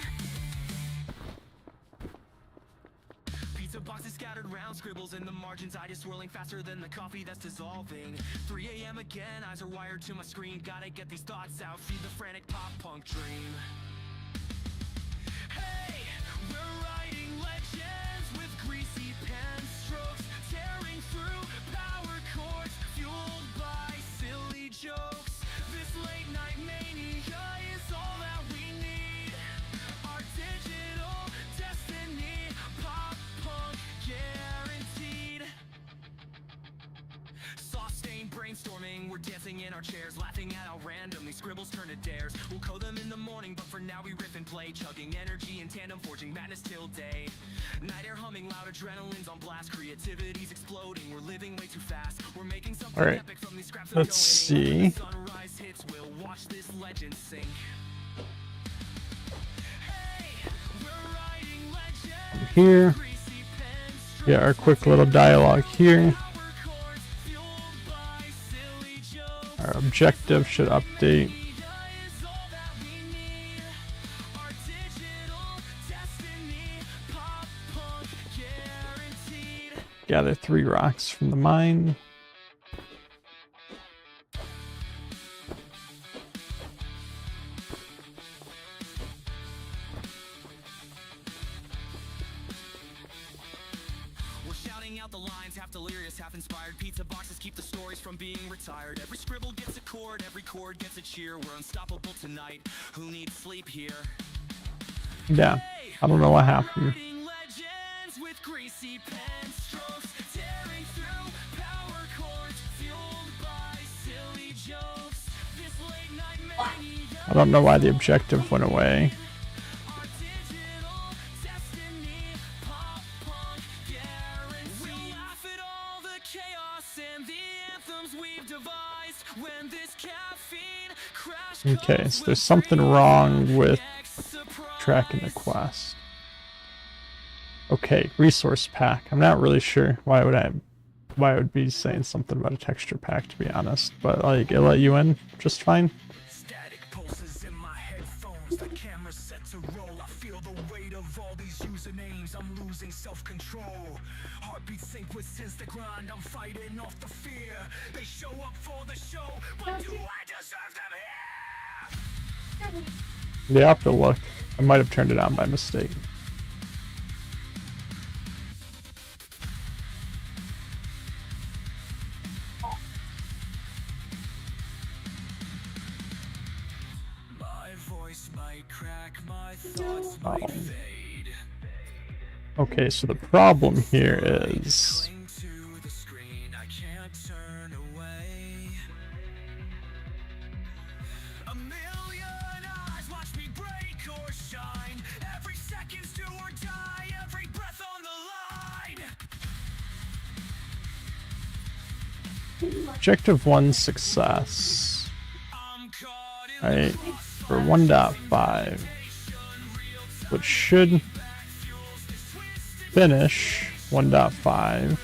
Pizza boxes scattered round, scribbles in the margins, I just swirling faster than the coffee that's dissolving. 3 a.m. again, eyes are wired to my screen. Gotta get these thoughts out, feed the frantic pop punk dream. Hey, we're writing legends with greasy pen strokes, tearing through power chords, fueled by silly jokes. This late night mania is all that we need. Our digital destiny, pop punk guaranteed. Soft stain brainstorming, we're dancing in our chairs, laughing at how random these scribbles turn to dares. We'll code them in the morning, but for now we riff and play, chugging energy in tandem, forging madness till day. Night air humming loud, adrenaline's on blast, creativity's exploding. We're living way too fast. We're making something All right, epic from these scraps of let's donating. When see. the sunrise hits, we'll watch this legend sink. Hey, we're writing legends. Here, Greasy pen yeah, our quick little dialogue here. power chords, fueled by silly jokes. Our objective should update. Is all that we need. Our digital destiny, pop punk guaranteed. Gather 3 rocks from the mine. We're shouting out the lines, half delirious, half inspired. Pizza boxes keep the stories from being retired. Every scribble gets a chord gets a cheer. We're unstoppable tonight. Who needs sleep here? Yeah, I don't know what happened. Writing legends with greasy pen strokes, tearing through power chords, fueled by silly jokes. This late night mania. I don't know why the objective went away. Our digital destiny, pop punk guarantee. We'll laugh at all the chaos. crash Okay, so there's something wrong with tracking the quest. Okay, resource pack. I'm not really sure why I would be saying something about a texture pack, to be honest, but like it let you in just fine. Static pulses in my headphones, the camera set to roll. I feel the weight of all these usernames, I'm losing self-control. Heartbeat sync with since the grind, I'm fighting off the fear. They show up for the show, but do I deserve them here? You have to look. I might have turned it on by mistake. My voice might crack, my thoughts might fade. Okay, so the problem here is Cling to the screen, I can't turn away. A million eyes watch me break or shine. Every second's do or die, every breath on the line. objective 1 success. I'm caught in Right, for 1.5, which should finish 1.5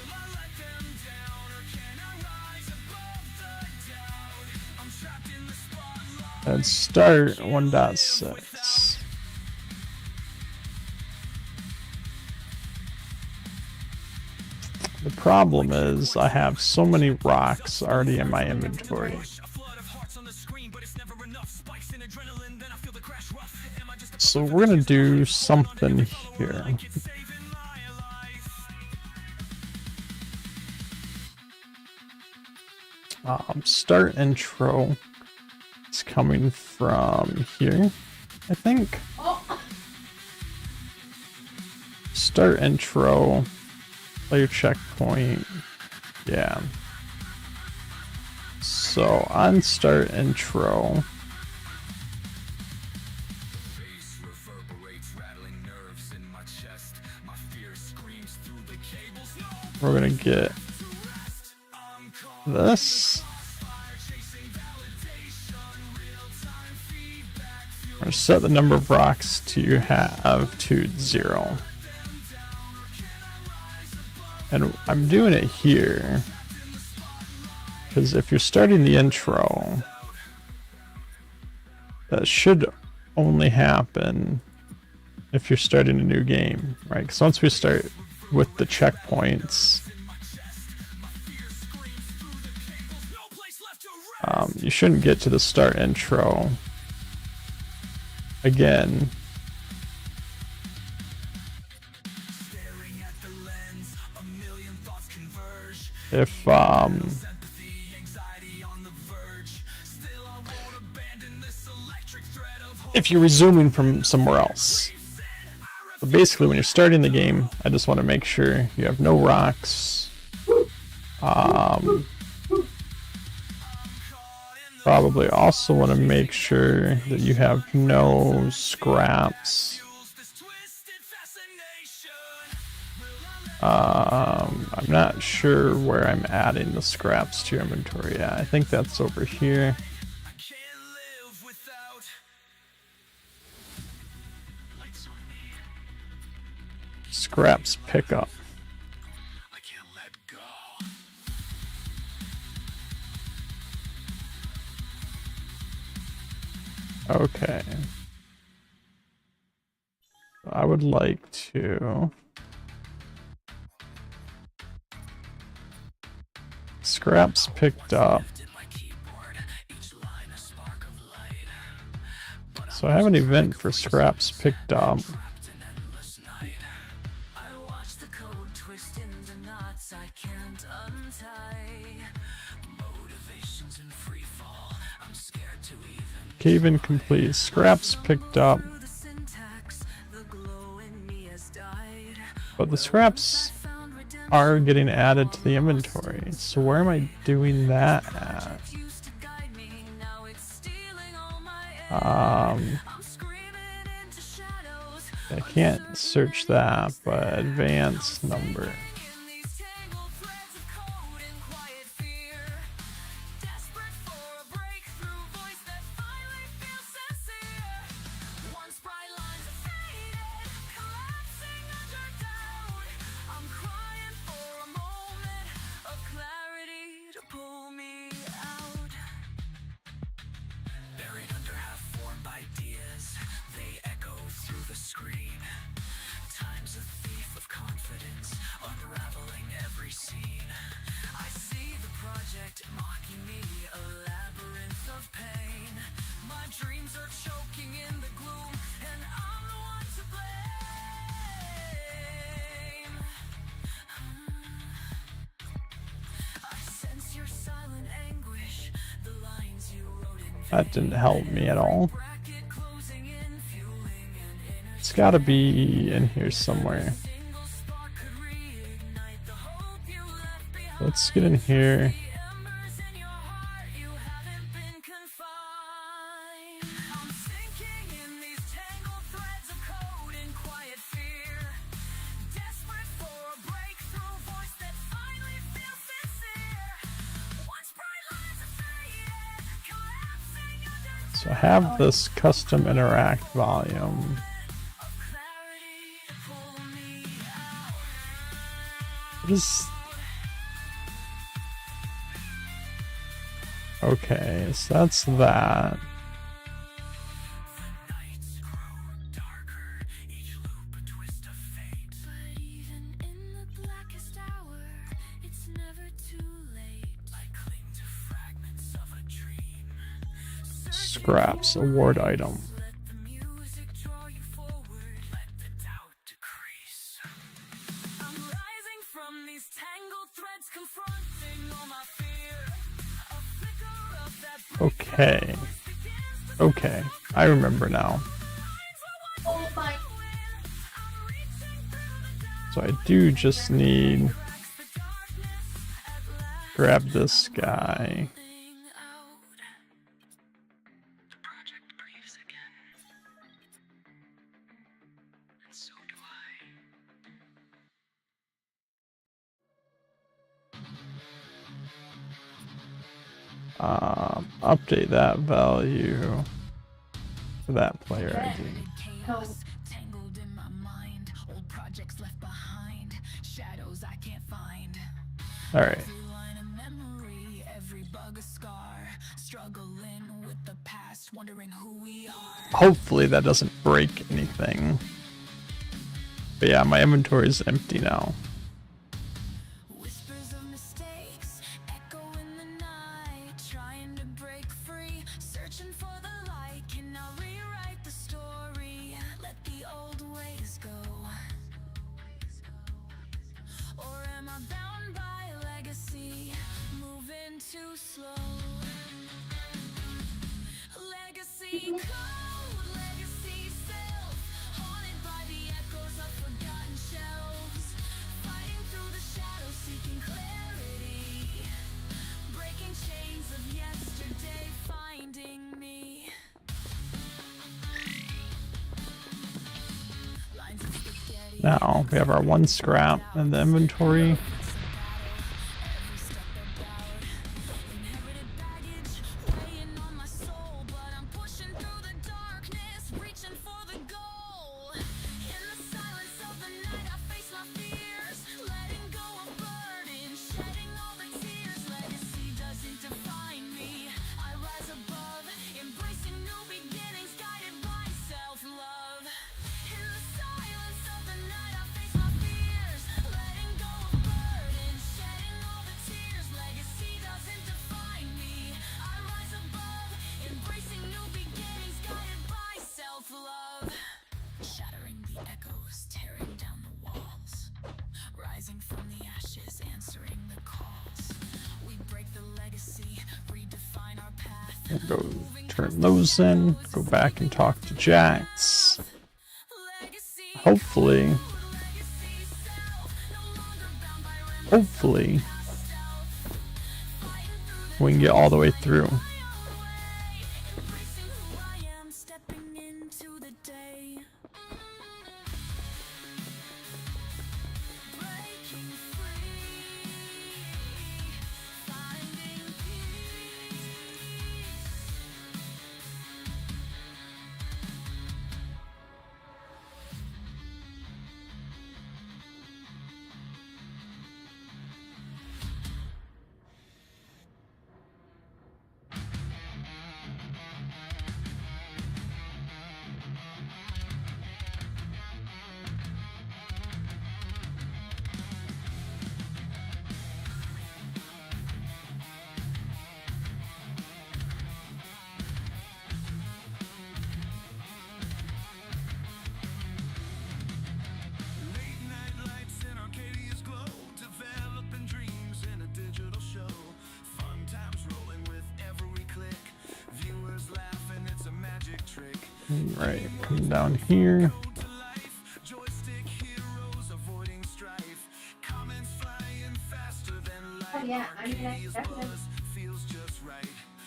and start 1.6. The problem is I have so many rocks already in my inventory. a flood of hearts on the screen, but it's never enough. Spikes in adrenaline, then I feel the crash rough. Am I just So we're gonna do something here. saving my life? Start intro is coming from here, I think. Start intro, player checkpoint, yeah. So on start intro, Bass reverberates, rattling nerves in my chest. My fear screams through the cables. No we're gonna get rest. I'm caught this. fire, chasing validation. Real-time feedback. We're gonna set the number of rocks to have to 0. And I'm doing it here because if you're starting the intro, that should only happen if you're starting a new game, right? Because once we start with the checkpoints, No place left to rest. you shouldn't get to the start intro again. Staring at the lens, a million thoughts converge. If Sympathy, anxiety on the verge. Still, I won't abandon this electric thread of hope. if you're resuming from somewhere else. So basically, when you're starting the game, I just want to make sure you have no rocks. Probably also want to make sure that you have no scraps. Fuels this twisted fascination. I'm not sure where I'm adding the scraps to your inventory. Yeah, I think that's over here. I can't live without lights on me. Scraps pickup. I can't let go. Okay. I would like to scraps picked up. In my keyboard, each line a spark of light. So I have an event for scraps picked up. Trapped in endless night. I watch the code twist into knots I can't untie. Motivations in free fall. I'm scared to even Cave incomplete. Scraps picked up. Through the syntax, the glow in me has died. But the scraps Found redemption are getting added to the inventory. So where am I doing that at? used to guide me, now it's stealing all my Um, I'm screaming into shadows. I can't search that, but advanced number. In these tangled threads of code and quiet fear. Desperate for a breakthrough voice that finds That didn't help me at all. bracket closing in, fueling an inner It's gotta be in here somewhere. single spark could reignite the hope you left behind. Let's get in here. Embers in your heart, you haven't been confined. I'm sinking in these tangled threads of code and quiet fear. Desperate for a breakthrough voice that finally feels sincere. Once bright lines have faded, collapsing under So I have this custom interact volume. of clarity to pull me out. What is... Okay, so that's that. Nights grow darker, each loop a twist of fate. But even in the blackest hour, it's never too late. I cling to fragments of a dream. Scraps award item. Let the music draw you forward. Let the doubt decrease. I'm rising from these tangled threads, confronting all my fear. A flicker of that Okay. Okay, I remember now. Oh my. So I do just need grab this guy. The project breathes again. And so do I. Update that value for that player ID. Chaos tangled in my mind. Old projects left behind. Shadows I can't find. Alright, Every line of memory, every bug a scar. Struggling with the past, wondering who we are. hopefully that doesn't break anything. But yeah, my inventory is empty now. Whispers of mistakes echo in the night, trying to break free, searching for the light. Can I rewrite the story? Let the old ways go. Or am I bound by legacy, moving too slow? Legacy code, legacy self, haunted by the echoes of forgotten shelves. Fighting through the shadows, seeking clarity. Breaking chains of yesterday, finding me. Lines of spaghetti. Now we have our one scrap in the inventory. Every step about inherited baggage weighing on my soul, but I'm pushing through the darkness, reaching for the goal. In the silence of the night, I face my fears, letting go of burden, shedding all the tears. Legacy doesn't define me. I rise above, embracing new beginnings, guided by self-love. In the silence of the night, I face my fears, letting go of burden, shedding all the tears. Legacy doesn't define me. I rise above, embracing new beginnings, guided by self-love. Shattering the echoes, tearing down the walls, rising from the ashes, answering the calls. We break the legacy, redefine our path. Go turn those in. Go back and talk to Jax. Legacy, Hopefully, legacy self, no longer bound by remorse. hopefully we can get all the way through. Embracing who I am, stepping into the day. Breaking free, finding peace. trick. Right, come down here. Joystick heroes avoiding strife. Comments flying faster than light. Oh yeah, I'm gonna Arcadia's definitely. buzz feels just right.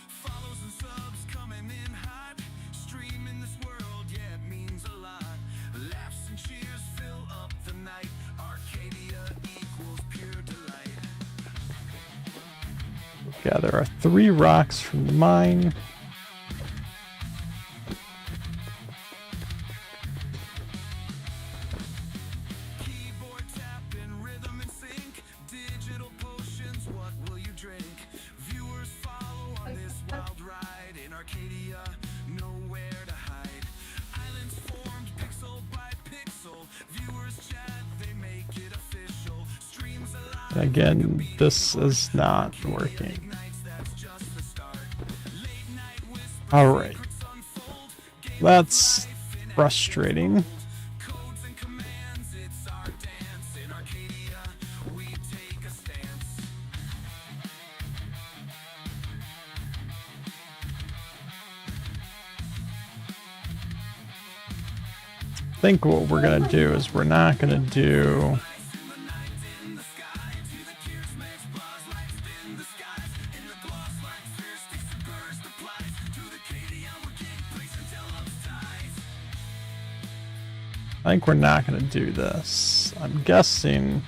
Follows and subs coming in hot. Streaming this world, yeah, it means a lot. Laughs and cheers fill up the night. Arcadia equals pure delight. Yeah, there are 3 rocks from the mine. Keyboard tapping, rhythm and sync. Digital potions, what will you drink? Viewers follow on this wild ride. In Arcadia, nowhere to hide. Islands formed pixel by pixel. Viewers chat, they make it official. Streams alive. Again, this is not working. Nights, that's just the start. Late night whispers Alright, unfold. that's frustrating. Codes and commands, it's our dance. In Arcadia, we take a stance. I think what we're gonna do is we're not gonna do I think we're not gonna do this. I'm guessing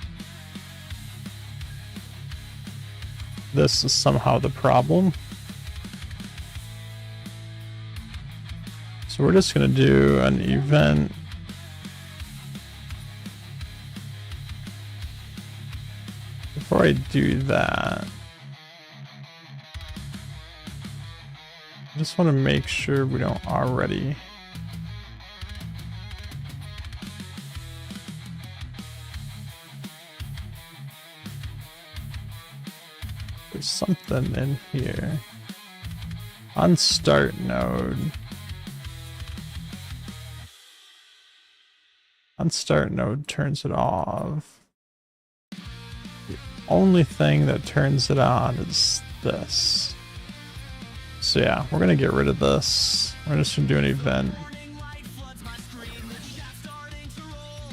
this is somehow the problem. So we're just gonna do an event. Before I do that, I just want to make sure we don't already. There's something in here. On start node. On start node turns it off. The only thing that turns it on is this. So yeah, we're gonna get rid of this. We're just gonna do an event. Morning light floods my screen, the chat's starting to roll.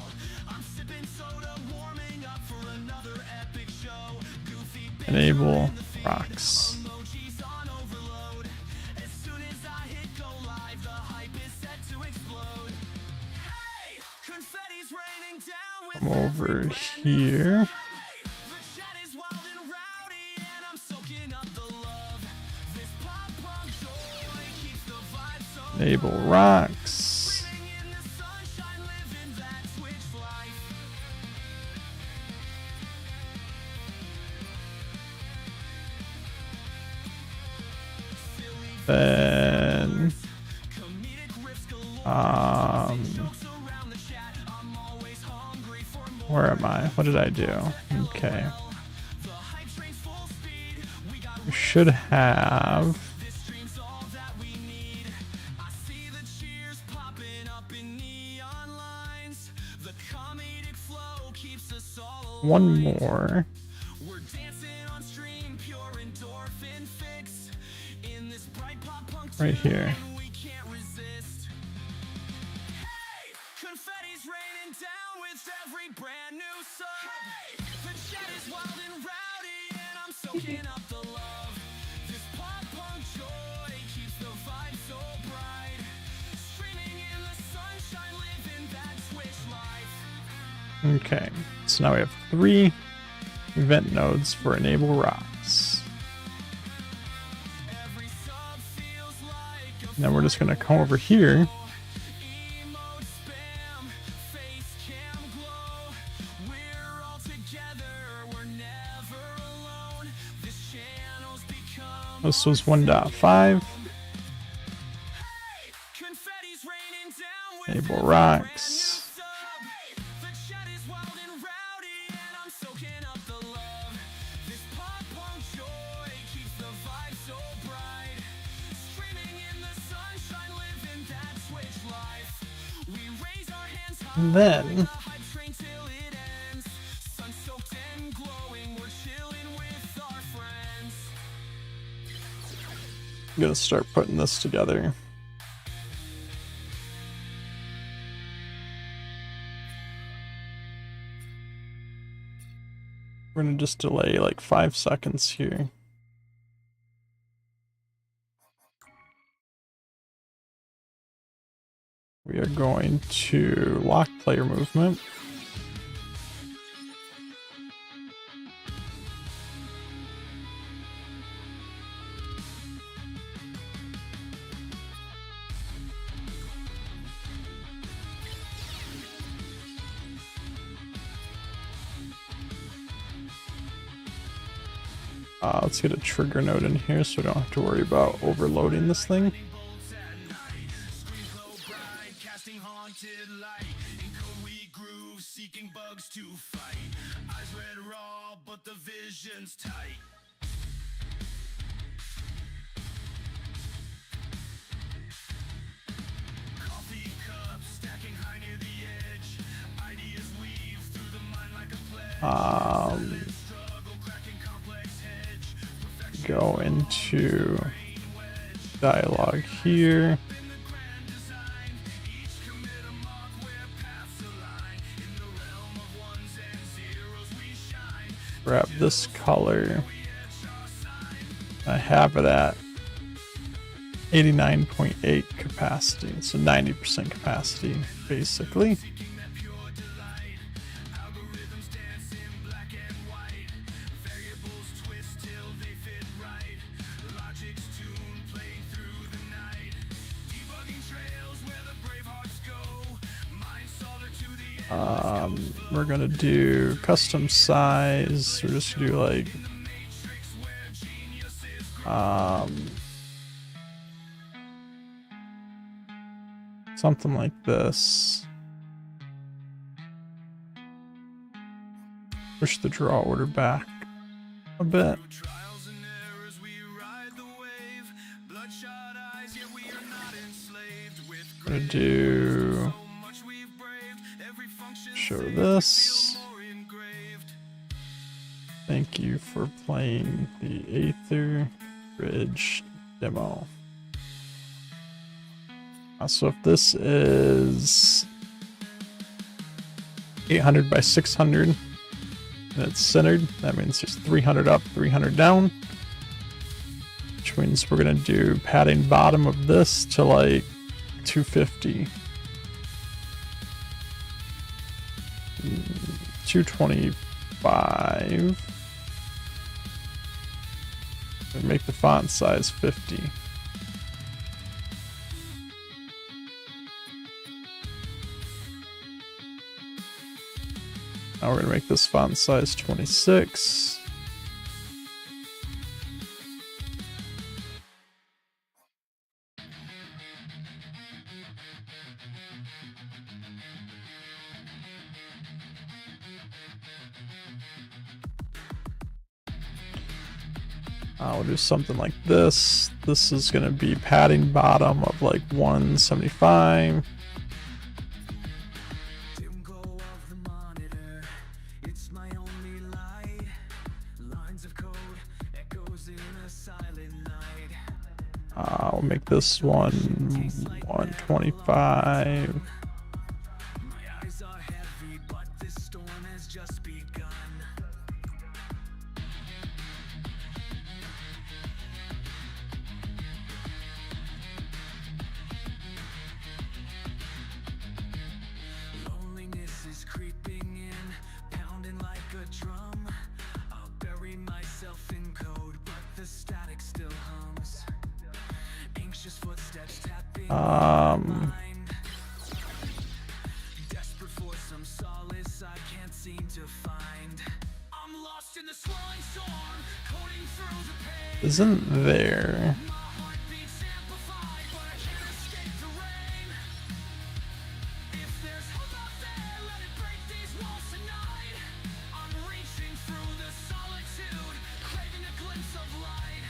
I'm sipping soda, warming up for another epic show. Goofy bits Enable rocks. emojis on overload. As soon as I hit go live, the hype is set to explode. Hey, confetti's raining down with Come over every brand new here. Hey, the chat is wild and rowdy, and I'm soaking up the love. This pop punk joy keeps the vibe so Enable rocks. breathing in the sunshine, living that Twitch life. Then Comedic riffs galore. Jokes around the chat. I'm always hungry for more. where am I? What did I do? Okay. The hype train's full speed. We got We should have. this stream's all that we need. I see the cheers popping up in neon lines. The comedic flow keeps us all One aligned. more. We're dancing on stream, pure endorphin fix. In this bright pop punk Right here. tune, we can't resist. Hey, confetti's raining down with every brand new sub. Hey, the chat is wild and rowdy, and I'm soaking up the love. This pop punk joy keeps the vibe so bright. Streaming in the sunshine, living that Twitch life. Okay. So now we have 3 event nodes for enable rocks. Every sub feels like a Now we're just gonna come over here. emote spam, face cam glow. We're all together, we're never alone. This channel's become This was 1.5. Hey, confetti's raining down with Enable every rocks. brand new sub. The chat is wild and rowdy, and I'm soaking up the love. This pop punk joy keeps the vibe so bright. Streaming in the sunshine, living that Twitch life. We raise our hands high. And then The hype train till it ends. Sun-soaked and glowing, we're chilling with our friends. I'm gonna start putting this together. We're gonna just delay like 5 seconds here. We are going to lock player movement. Let's get a trigger node in here so we don't have to worry about overloading this thing. Casting haunted light in code we groove, seeking bugs to fight. Eyes red raw, but the vision's tight. Coffee cups stacking high near the edge. Ideas weave through the mind like a plague. Struggle cracking complex hedge. Go into dialogue here. Grab this color. I have it at 89.8 capacity, so 90% capacity basically. We're gonna do custom size. We're just gonna do like something like this. Push the draw order back a bit. Trials and errors, we ride the wave. Bloodshot eyes, yet we are not enslaved. With Gonna do so much we've braved. Every function show saved, this. more engraved. Thank you for playing the Aether Bridge demo. So if this is 800 by 600 and it's centered, that means there's 300 up, 300 down, which means we're gonna do padding bottom of this to like 250. 225. And make the font size 50. Now we're gonna make this font size 26. We'll do something like this. This is gonna be padding bottom of like 175. Dim glow of the monitor, it's my only light. Lines of code echoes in a silent night. We'll make this one 125. My eyes are heavy, but this storm has just begun. Loneliness is creeping in, pounding like a drum. I'll bury myself in code, but the static still hums. Anxious footsteps tapping mind. Desperate for some solace I can't seem to find. I'm lost in the swirling storm, coding through the pain. Isn't there? My heart beats amplified, but I can't escape the rain. If there's hope out there, let it break these walls tonight. I'm reaching through the solitude, craving a glimpse of light.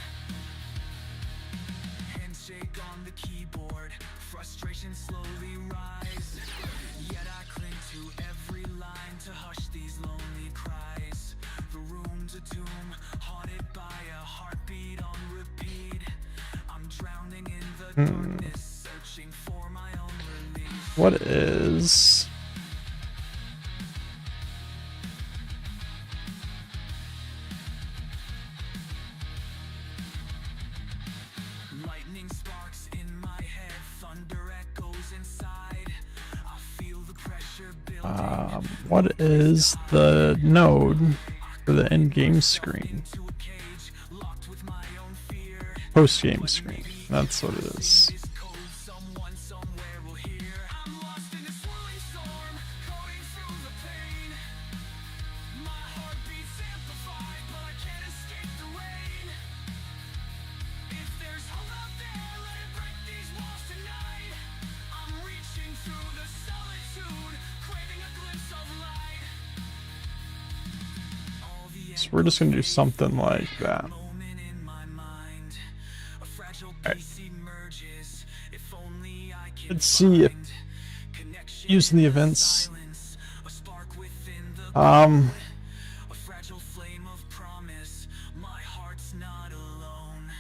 Handshake on the keyboard, frustration slowly rise. Yet I cling to every line to hush these lonely cries. The room's a tomb, haunted by a heartbeat on repeat. I'm drowning in the darkness, searching for my own relief. What is What is the node for the end-game screen? Post-game screen. That's what it is. Someone somewhere will hear. I'm lost in a swirling storm, going through the pain. My heart beats amplified, but I can't escape the rain. If there's hope out there, let it break these walls tonight. I'm reaching through the solitude, craving a glimpse of light. All the So we're just gonna do something like that. moment in my mind, a fragile Alright. piece emerges. If only I can Let's see if find connection using the in events. silence, a spark within the a fragile flame of promise. My heart's not alone.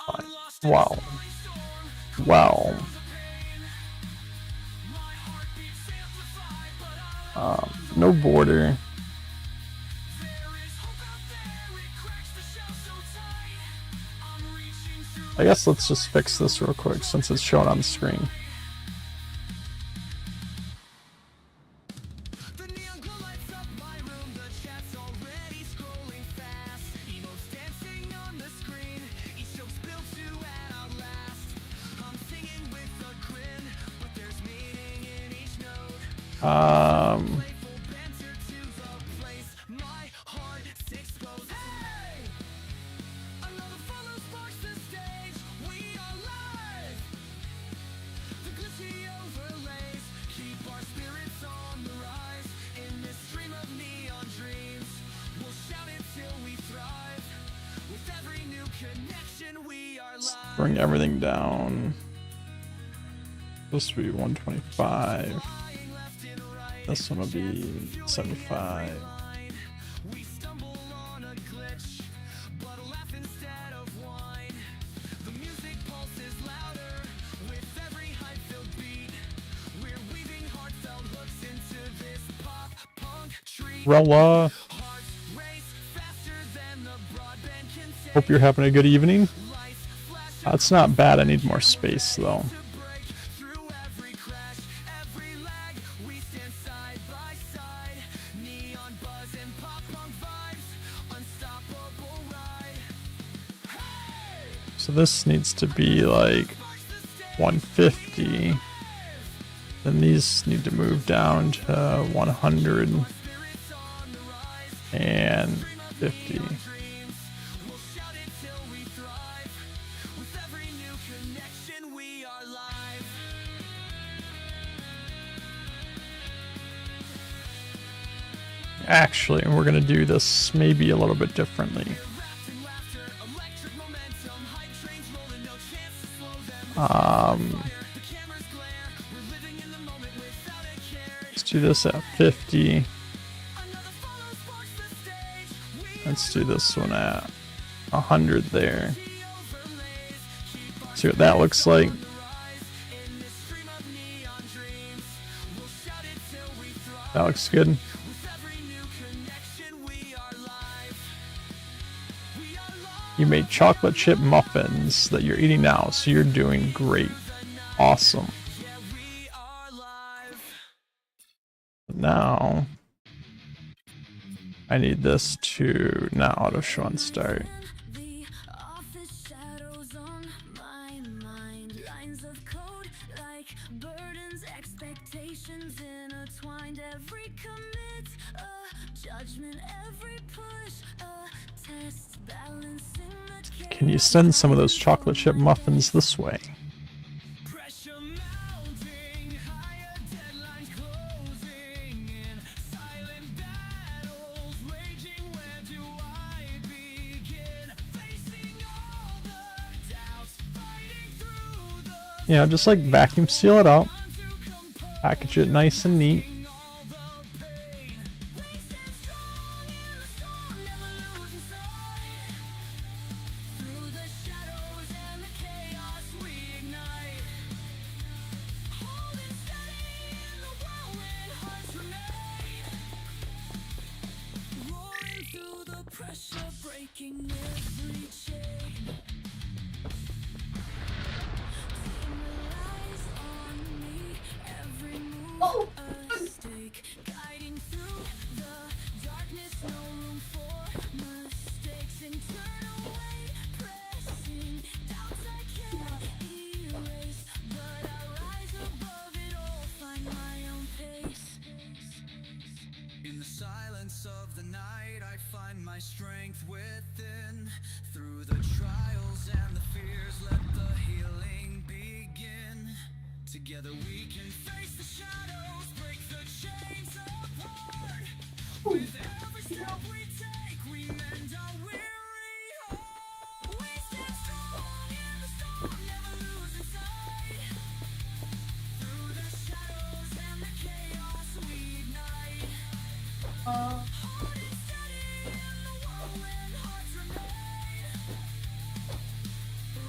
I'm lost in a Wow. swirling storm, Wow. my heart beats amplified, but No border. there is hope out there. It cracks the shell so tight. I'm reaching through I guess let's just fix this real quick since it's shown on the screen. The neon glow lights up my room, the chat's already scrolling fast. Emotes dancing on the screen, each joke spilled to at our last. I'm singing with a grin, but there's meaning in each note. Playful banter to the place, my heart exposed. Hey! Another follow sparks the stage, we are live! The glitchy overlays keep our spirits on the rise. In this stream of neon dreams, we'll shout it till we thrive. With every new connection, we are live. Bring everything down. Supposed to be 125. Flying left and right, This one will be 75. line. We stumble on a glitch, but laugh instead of whine. The music pulses louder with every hype-filled beat. We're weaving heartfelt hooks into this pop punk treat. Rella, Hearts race faster than the broadband can take. hope you're having a good evening. Lights flash That's not bad. I need more space though. to break through every crash, every lag. We stand side by side. Neon buzz and pop punk vibes, unstoppable ride. Hey! So this needs to be like 150. Then these need to move down to 100 Spirits on the rise. and 50. Dreams, we'll shout it till we thrive. With every new connection, we are live. Actually, we're gonna do this maybe a little bit differently. Wrapped in laughter, electric momentum, hype trains rolling, no chance to slow them. The cameras glare, we're living in the moment without a care. Let's do this at 50. Another follow sparks the stage. We Let's do this one at 100 there. the overlays, keep our See what that looks like. rise. In this stream of neon dreams, we'll shout it till we thrive. That looks good. With every new connection, we are live. We are live. You made chocolate chip muffins that you're eating now, so you're doing great. Awesome. Yeah, we are live. Now, I need this to not auto show on start. The office shadows on my mind. Lines of code like burdens, expectations intertwined. Every commit, a judgment, every push, a test, balancing the Can you send some of those chocolate chip muffins this way? Pressure mounting, higher deadline closing in. Silent battles raging, where do I begin? Facing all the doubts, fighting through the Yeah, just like vacuum seal it out, sun to compose package it nice and neat. all the pain. We stand strong in the storm, never losing sight. Through the shadows and the chaos we ignite. Holding steady in the whirlwind, hearts remain. Roaring through the pressure, breaking every chain. Team relies on me, every move Together we can face the shadows, break the chains apart. With every step we take, we mend our weary heart. We stand strong in the storm, never losing sight. Through the shadows and the chaos we ignite. Hard and steady in the whirlwind, hearts remain.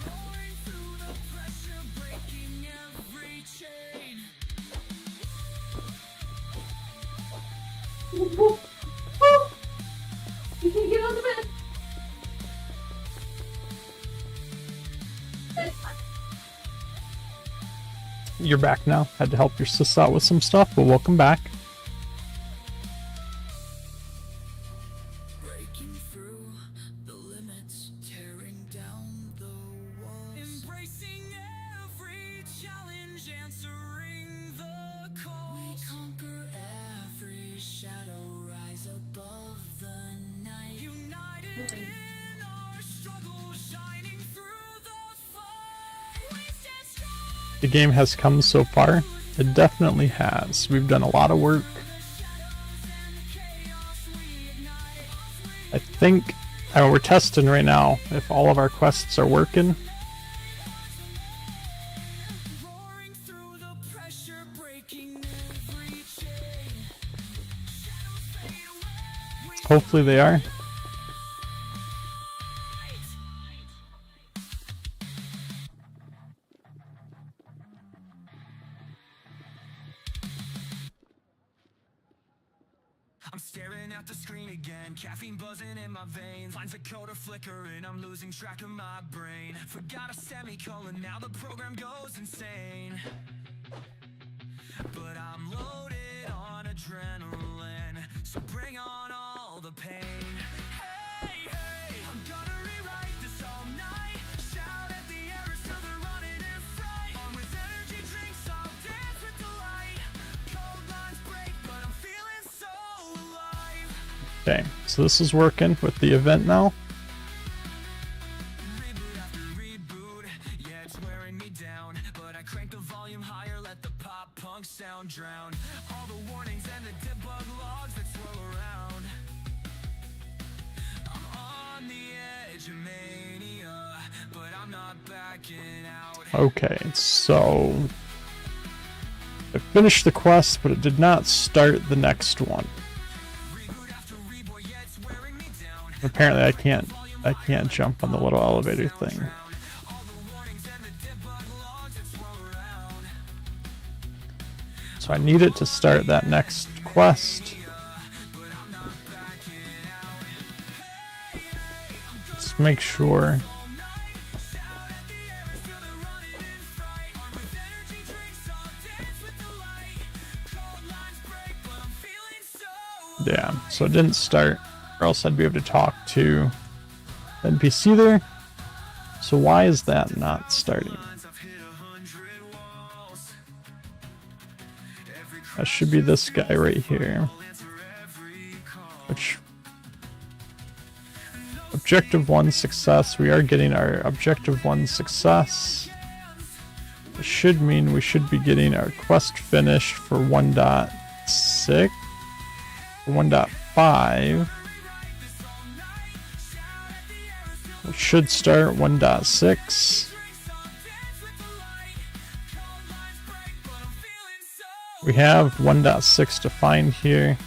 Roaring through the pressure, breaking every chain. You can get on the bed. You're back now. Had to help your sis out with some stuff, but welcome back. Breaking through the limits, tearing down the walls. Embracing every challenge, answering the call. We conquer every shadow, rise above the night. United in our struggle, shining through the fight. We stand strong. The game has come so far. It definitely has. We've done a lot of work. I think we're testing right now if all of our quests are working. Roaring through the pressure, breaking every chain. Shadows fade away. We Hopefully they are. I'm staring at the screen again, caffeine buzzing in my veins. Lines of code are flickering, I'm losing track of my brain. Forgot a semicolon, now the program goes insane. But I'm loaded on adrenaline, so bring on all the pain. Hey, hey, I'm gonna rewrite this all night. Shout at the errors till they're running in fright. On with energy drinks, I'll dance with delight. Cold lines break, but I'm feeling so alive. Okay, so this is working with the event now. Reboot after reboot, yeah, it's wearing me down. But I crank the volume higher, let the pop punk sound drown all the warnings and the debug logs that swirl around. I'm on the edge of mania, but I'm not backing out. Okay, so I finished the quest, but it did not start the next one. Reboot after reboot, yeah, it's wearing me down. Apparently I can't jump on the little elevator thing. All the warnings and the debug logs that swirl around. So I need it to start that next quest. Let's make sure. Yeah, so it didn't start, or else I'd be able to talk to the NPC there. So why is that not starting? That should be this guy right here. Which, objective 1 success. We are getting our objective 1 success. It should mean we should be getting our quest finished for 1.6. 1.5. We should start 1.6. We have 1.6 to find here.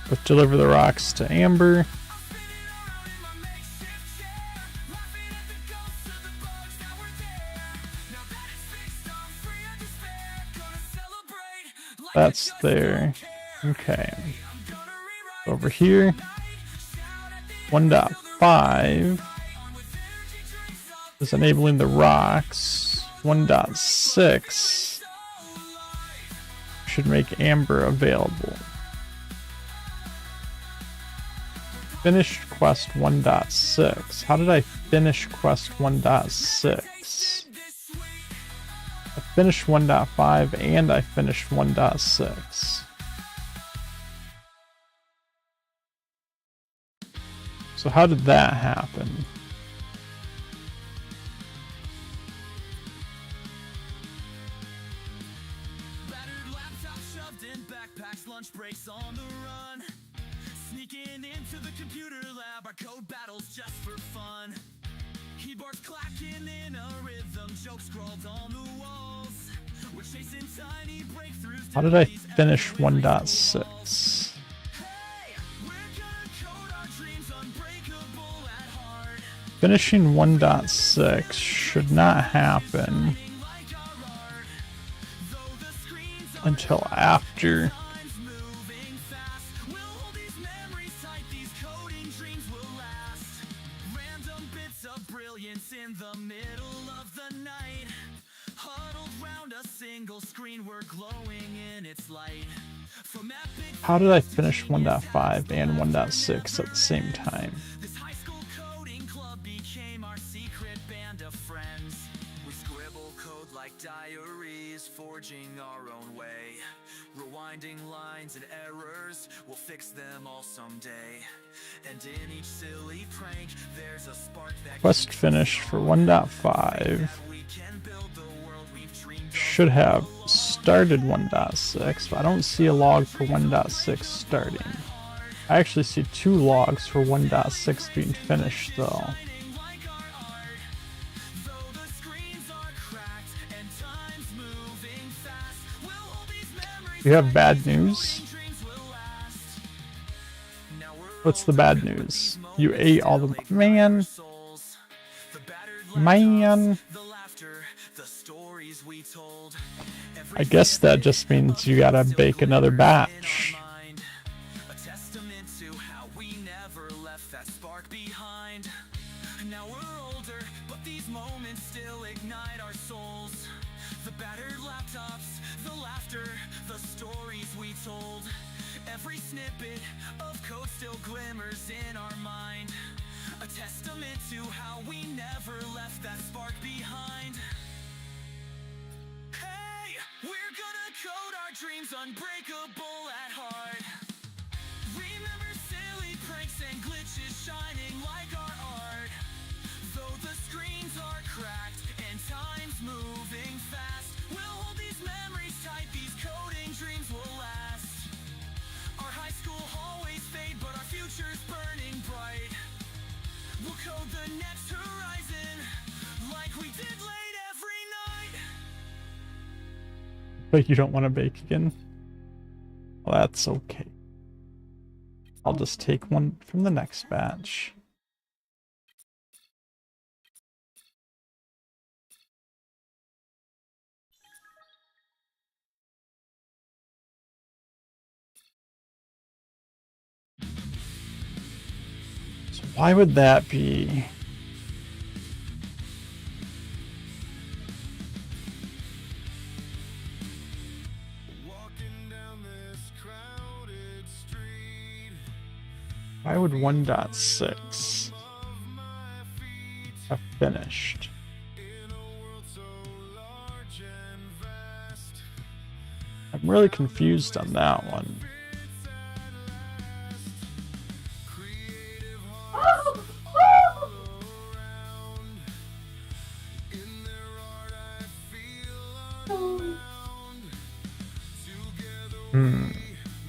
Let's deliver the rocks to Amber. That's there. Okay. Over here. 1.5 is enabling the rocks. 1.6 should make Amber available. Finished quest 1.6. How did I finish quest 1.6? I finished 1.5 and I finished 1.6. So how did that happen? backpacks, lunch breaks on the run. Sneaking into the computer lab, our code battles just for fun. Keyboards clacking in a rhythm, jokes scrawled on the walls. We're chasing tiny breakthroughs. How did I finish 1.6? Hey, we're gonna code our dreams unbreakable at heart. Finishing 1.6 should not happen Like our art, though the screens are until after. time's moving fast. We'll hold these memories tight, these coding dreams will last. Random bits of brilliance in the middle of the night. Huddled round a single screen, we're glowing in its light. From epic How did I finish 1.5 and 1.6 at the same time? this high school coding club became our secret band of friends. We scribble code like diaries, forging our own way. Rewinding lines and errors, we'll fix them all someday. And in each silly prank, there's a spark that Quest finished for 1.5. we can build the world we've dreamed of. Should have started 1.6, but I don't see a log for 1.6 starting. I actually see 2 logs for 1.6 being finished though. Like our art, though the screens are cracked and time's moving fast. We'll hold these memories You have bad news? dreams will last. Now we're What's the bad news? You ate all the... Man, souls. The battered man. the laughter, the stories we told. I guess that just means you gotta bake another batch. Mind, a testament to how we never left that spark behind. Now we're older, but these moments still ignite our souls. The battered laptops, the laughter, the stories we told. Every snippet of code still glimmers in our mind. A testament to how we never left that spark behind. Hey, we're gonna code our dreams unbreakable at heart. Remember silly pranks and glitches shining like our art. Though the screens are cracked and time's moving fast, we'll hold these memories tight, these coding dreams will last. Our high school hallways fade, but our future's burning bright. We'll code the next horizon like we did late every night. But you don't want to bake again? Well, that's okay. I'll just take one from the next batch. So why would that be? Walking down this crowded street, Why would 1.6 have finished? in a world so large and vast. I'm really confused on that one. Creative hearts all around. In their art I feel unbound. Together we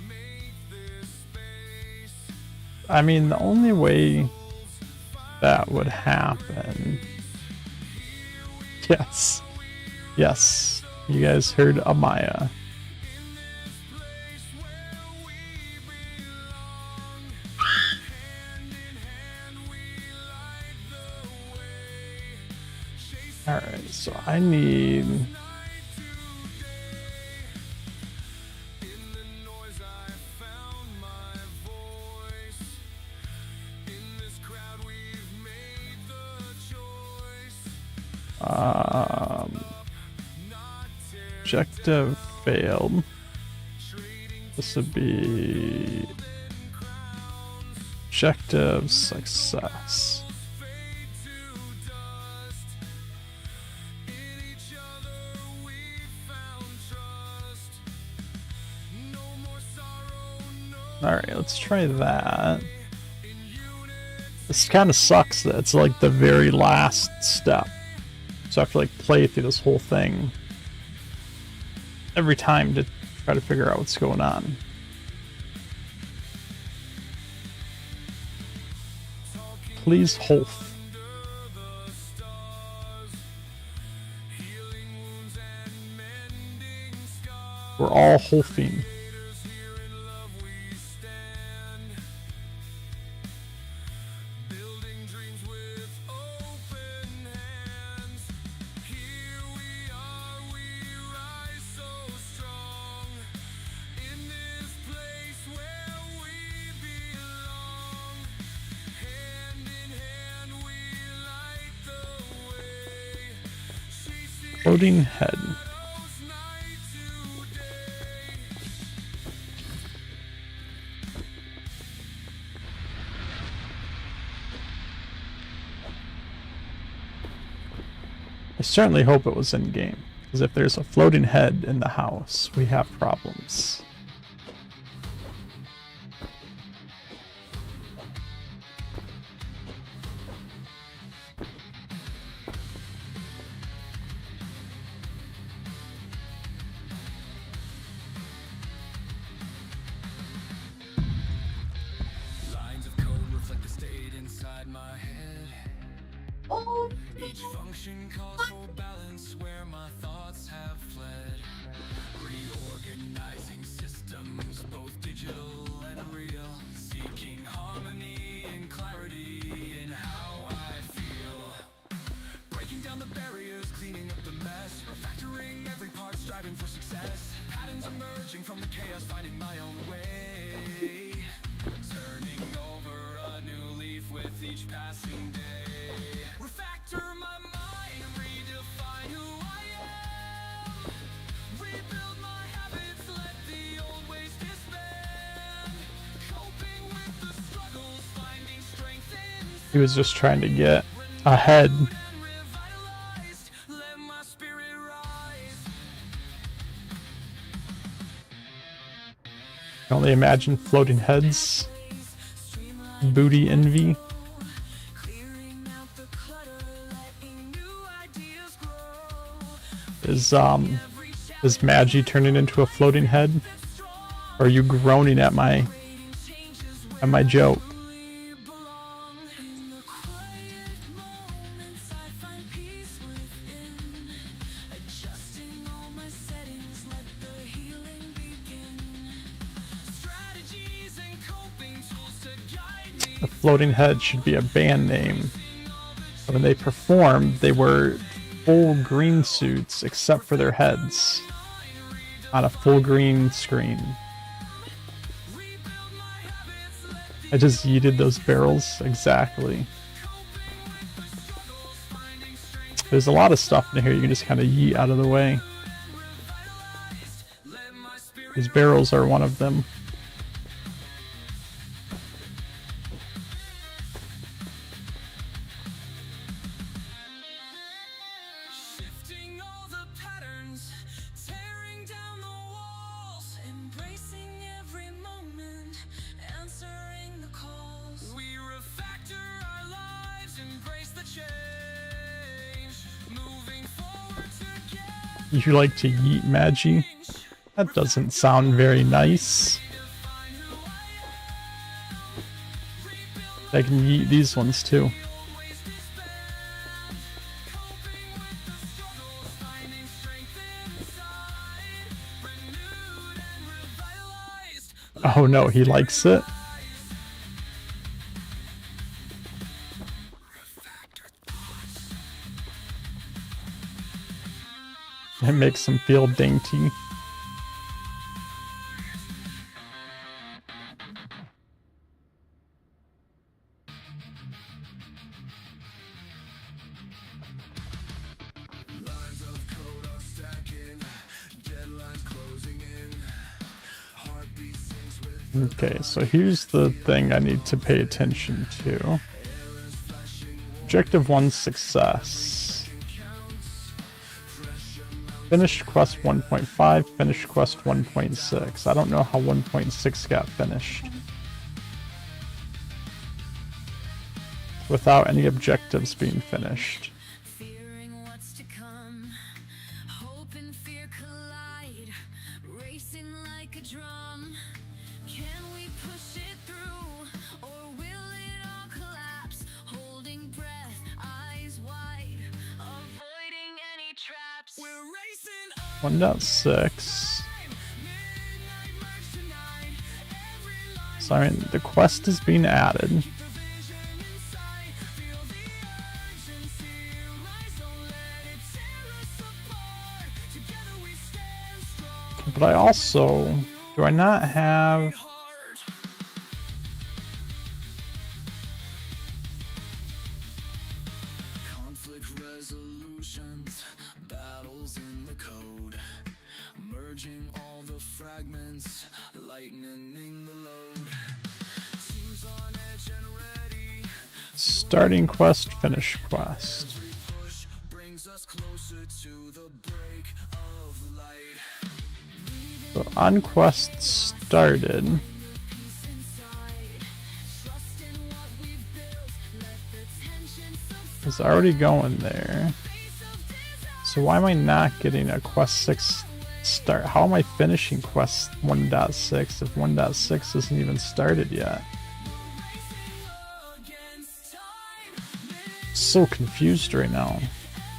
make this space. I mean, the only way that would happen... Yes. Yes. You guys heard Amaya. Alright, so I need... Objective failed. This would be objective success. Alright, let's try that. This kind of sucks that it's like the very last step. So I have to like play through this whole thing every time to Try to figure out what's going on. Please, Holf. We're all Holfing. Floating head. I certainly hope it was in game, because if there's a floating head in the house, we have problems. Lines of code reflect the state inside my head. Each function calls for balance where my thoughts have fled. Reorganizing systems, both digital and real. Seeking harmony and clarity in how I feel. Breaking down the barriers, cleaning up the mess. Refactoring every part, striving for success. Patterns emerging from the chaos, finding my own way. Turning over a new leaf with each passing day. Refactor my mind, redefine who I am. Rebuild my habits, let the old ways disband. Coping with the struggles, finding strength in He was just trying to get ahead. and revitalized. Let my spirit rise. I can only imagine floating heads. Booty envy. Clearing out the clutter, letting new ideas grow. Is Magi turning into a floating head? Or are you groaning at my joke? We belong in the quiet moments. I find peace within. Adjusting all my settings, let the healing begin. Strategies and coping tools to guide me. The floating head should be a band name. When they performed, they were full green suits except for their heads on a full green screen. I just yeeted those barrels exactly. There's a lot of stuff in here you can just kind of yeet out of the way. These barrels are one of them. Shifting all the patterns, tearing down the walls, embracing every moment, answering the calls. We refactor our lives, embrace the change, moving forward together. You like to yeet Magi? That doesn't sound very nice. I can yeet these ones too. Oh no, he likes it. It makes him feel dainty. Lines of code are stacking, deadlines closing in. Heartbeat syncs with Okay, so here's the thing I need to pay attention to. Objective 1 success. Finished quest 1.5, finished quest 1.6. I don't know how 1.6 got finished. Without any objectives being finished. Fearing what's to come, hope and fear collide, racing like a drum. Can we push it through, or will it all collapse? Holding breath, eyes wide, avoiding any traps. We're racing up 1.6. midnight merge tonight. Every line So I mean, the quest is being added. the vision in sight. Feel the urgency rise, don't let it tear us apart. Together we stand strong. But I also, do I not have? Heart. Conflict resolutions, battles in the code, merging all the fragments, lightening the load. Teams on edge and ready. Starting quest, finish quest. Every push brings us closer to the break of light. So on quest started. Peace inside, trust in what we've built. Let the tension subside. Is already going there. Face of desire. So why am I not getting a quest 6 start? How am I finishing quest 1.6 if 1.6 isn't even started yet? Against time, So confused right now.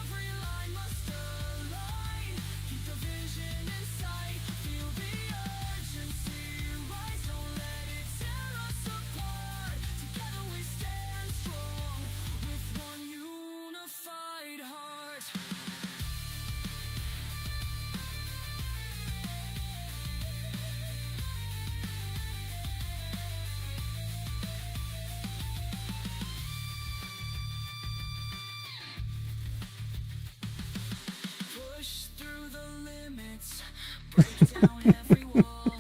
every line must align. Keep the vision in sight. Feel the urgency rise. Don't let it tear us apart. Together we stand strong with one unified heart. Push through the limits, break down every wall,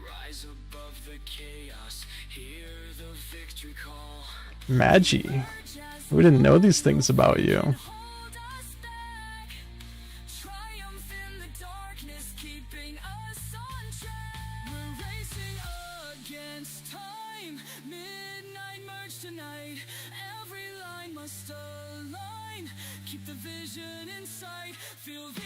rise above the chaos, hear the victory call. Magi. We didn't know these things about you. Hold us back, triumph in the darkness, keeping us on track. We're racing against time, midnight merge tonight. Every line must align, keep the vision in sight. Feel the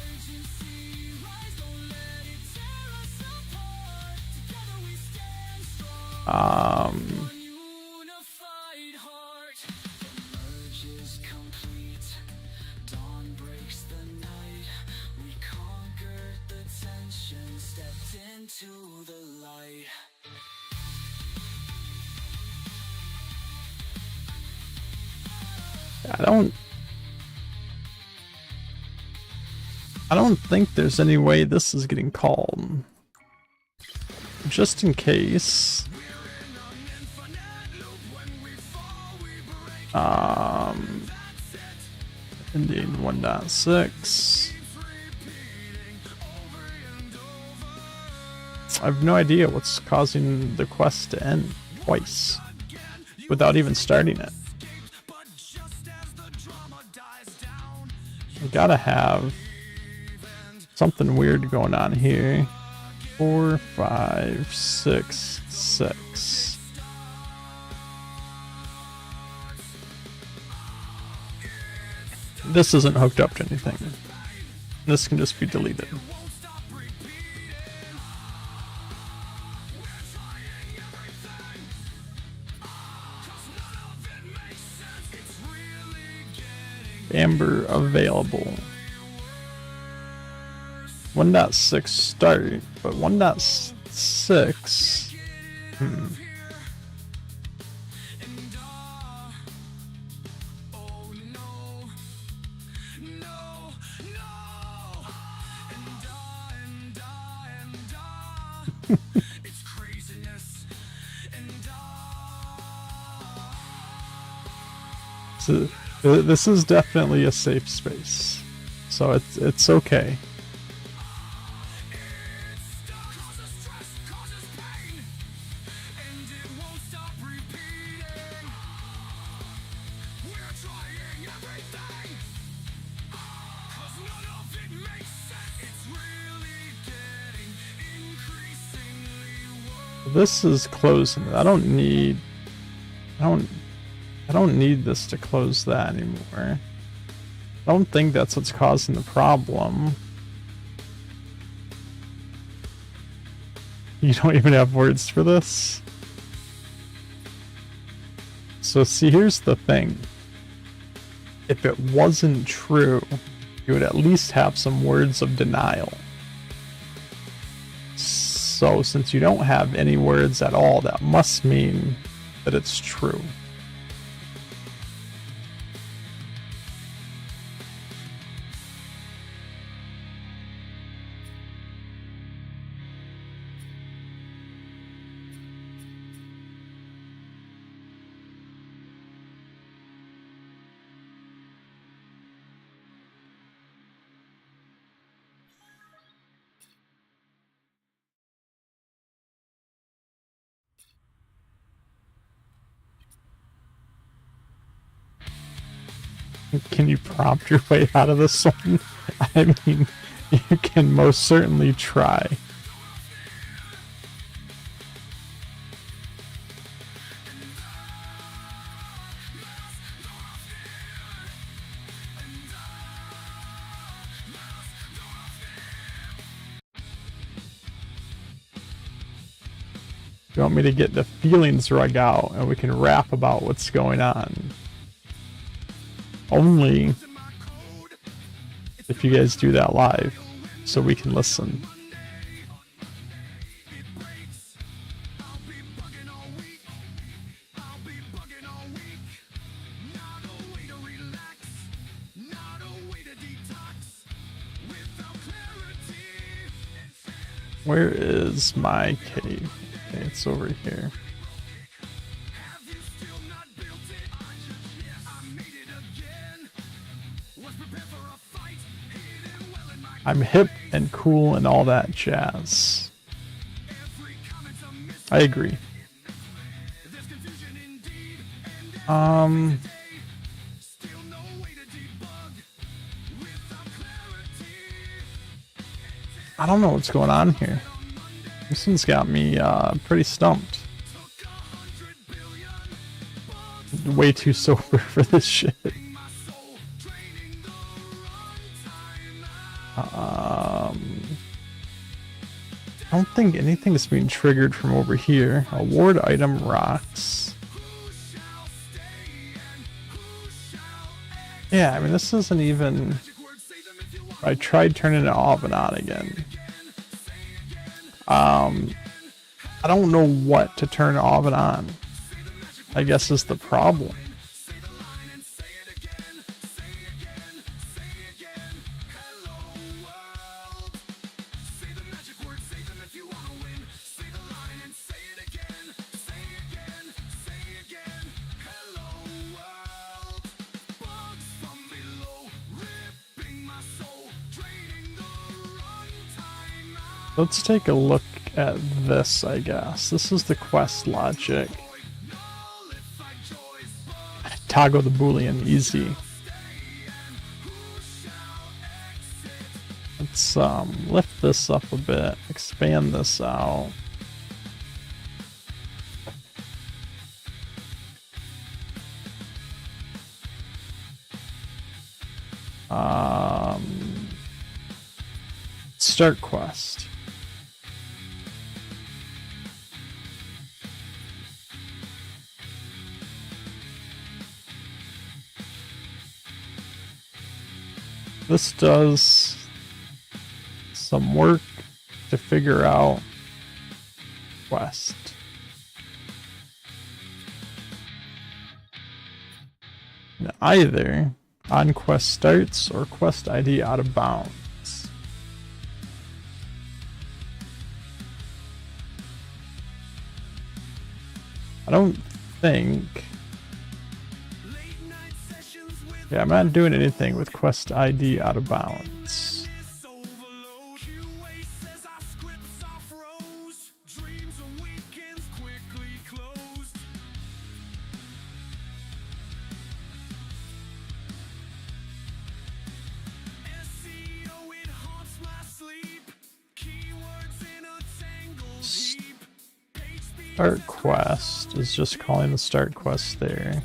urgency rise, don't let it tear us apart. Together we stand strong. One unified heart. The merge is complete. Dawn breaks the night. We conquered the tension, stepped into the light. I don't think there's any way this is getting called. Just in case. Indeed 1.6. I have no idea what's causing the quest to end twice without even starting it. We gotta have something weird going on here. 4, 5, 6, 6. This isn't hooked up to anything. This can just be deleted. Amber available. 1.6 start, but 1.6. Oh no, no, no, and it's craziness, So this is definitely a safe space, so it's okay. causes stress, causes pain, and it won't stop repeating. We're trying everything, 'cause none of it makes sense. It's really getting increasingly worse. This is closing. I don't need this to close that anymore. I don't think that's what's causing the problem. You don't even have words for this? So see, here's the thing. If it wasn't true, you would at least have some words of denial. So since you don't have any words at all, that must mean that it's true. Can you prompt your way out of this one? I mean, you can most certainly try. You want me to get the feelings rug out and we can rap about what's going on? Only if you guys do that live, so we can listen. Where is my cave? Okay, it's over here. I'm hip and cool and all that jazz. I agree. I don't know what's going on here. This one's got me pretty stumped. Way too sober for this shit. I don't think anything's being triggered from over here. Award item rocks. Yeah, I mean, this isn't even... I tried turning it off and on again. I don't know what to turn off and on, I guess is the problem. Let's take a look at this, I guess. This is the quest logic. Toggle the Boolean, easy. Let's lift this up a bit, expand this out. Start quest. This does some work to figure out quest. And either on quest starts or quest ID out of bounds. I don't think... Yeah, I'm not doing anything with quest ID out of bounds. Start quest is just calling the start quest there.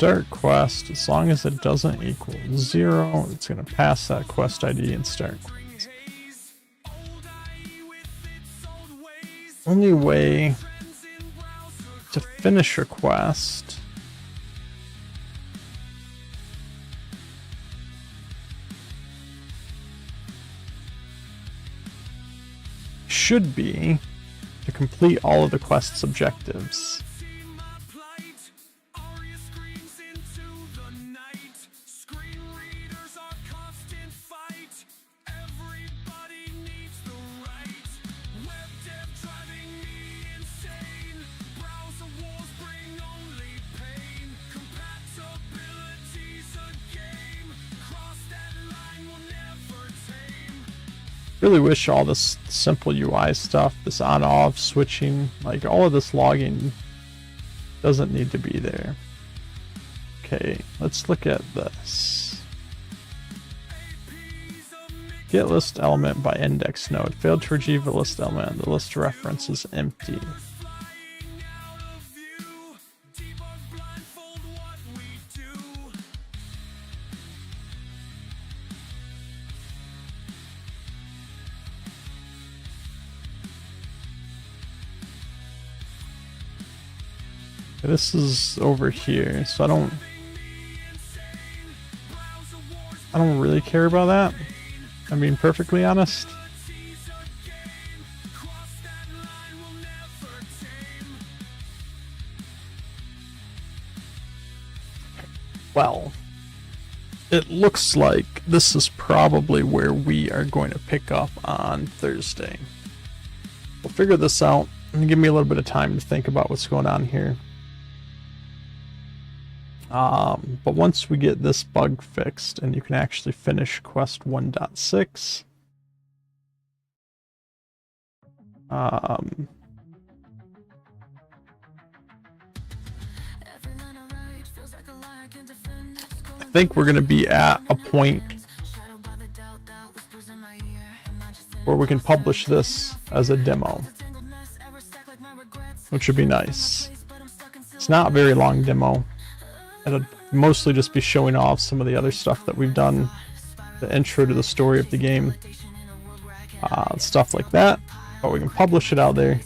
start quest, as long as it doesn't equal 0, it's going to pass that quest ID and start quest. Only way to finish a quest should be to complete all of the quest's objectives. Really wish all this simple UI stuff, this on-off switching, like all of this logging doesn't need to be there. Okay, let's look at this. Get list element by index node. Failed to retrieve a list element. The list reference is empty. This is over here, so I don't really care about that. I'm being perfectly honest. Well, it looks like this is probably where we are going to pick up on Thursday. We'll figure this out and give me a little bit of time to think about what's going on here. But once we get this bug fixed and you can actually finish quest 1.6, I think we're going to be at a point where we can publish this as a demo, which would be nice. It's not a very long demo. It'll mostly just be showing off some of the other stuff that we've done, the intro to the story of the game, stuff like that. But we can publish it out there,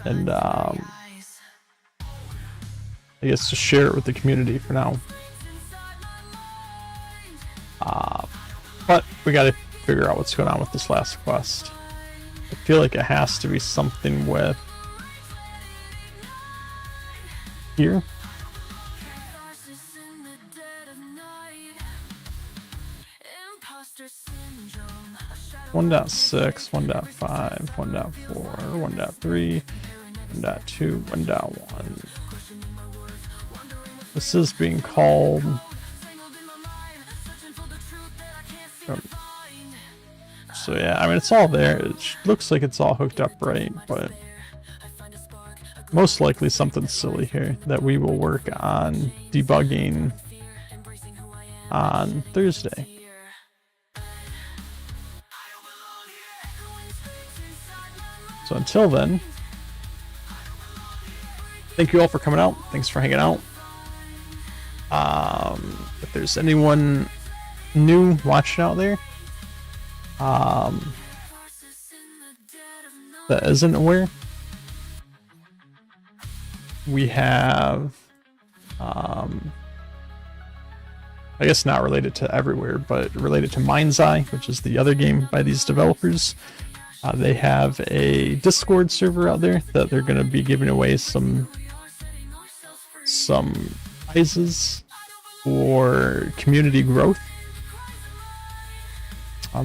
and I guess just share it with the community for now. But we got to figure out what's going on with this last quest. I feel like it has to be something with here. 1.6, 1.5, 1.4, 1.3, 1.2, 1.1. This is being called so yeah, I mean it's all there. It looks like it's all hooked up right, but most likely something silly here that we will work on debugging on Thursday. So until then, thank you all for coming out. Thanks for hanging out. If there's anyone new watching out there that isn't aware, we have I guess not related to Everywhere, but related to Mind's Eye, which is the other game by these developers. They have a Discord server out there that they're going to be giving away some prizes for community growth.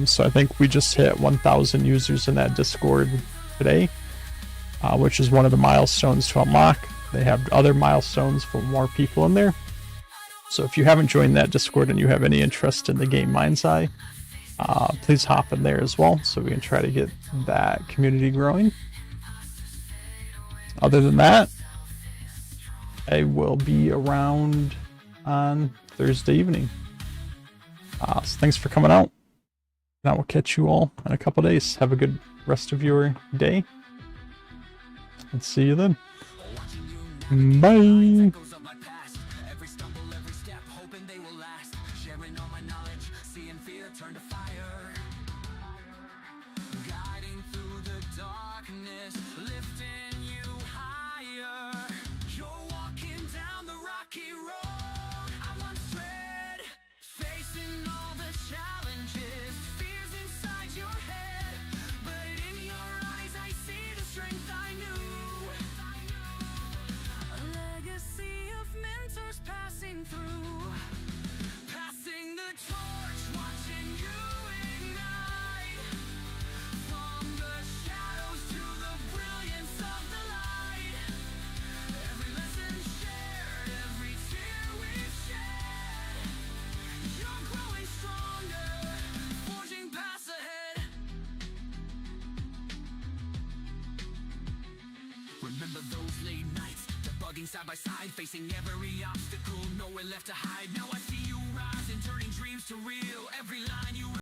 So I think we just hit 1,000 users in that Discord today, which is one of the milestones to unlock. They have other milestones for more people in there. So if you haven't joined that Discord and you have any interest in the game Mind's Eye, please hop in there as well so we can try to get that community growing. Other than that, I will be around on Thursday evening. So thanks for coming out. And I will catch you all in a couple days. Have a good rest of your day. And see you then. Bye. Standing side by side, facing every obstacle, nowhere left to hide. Now I see you rise and turning dreams to real. Every line you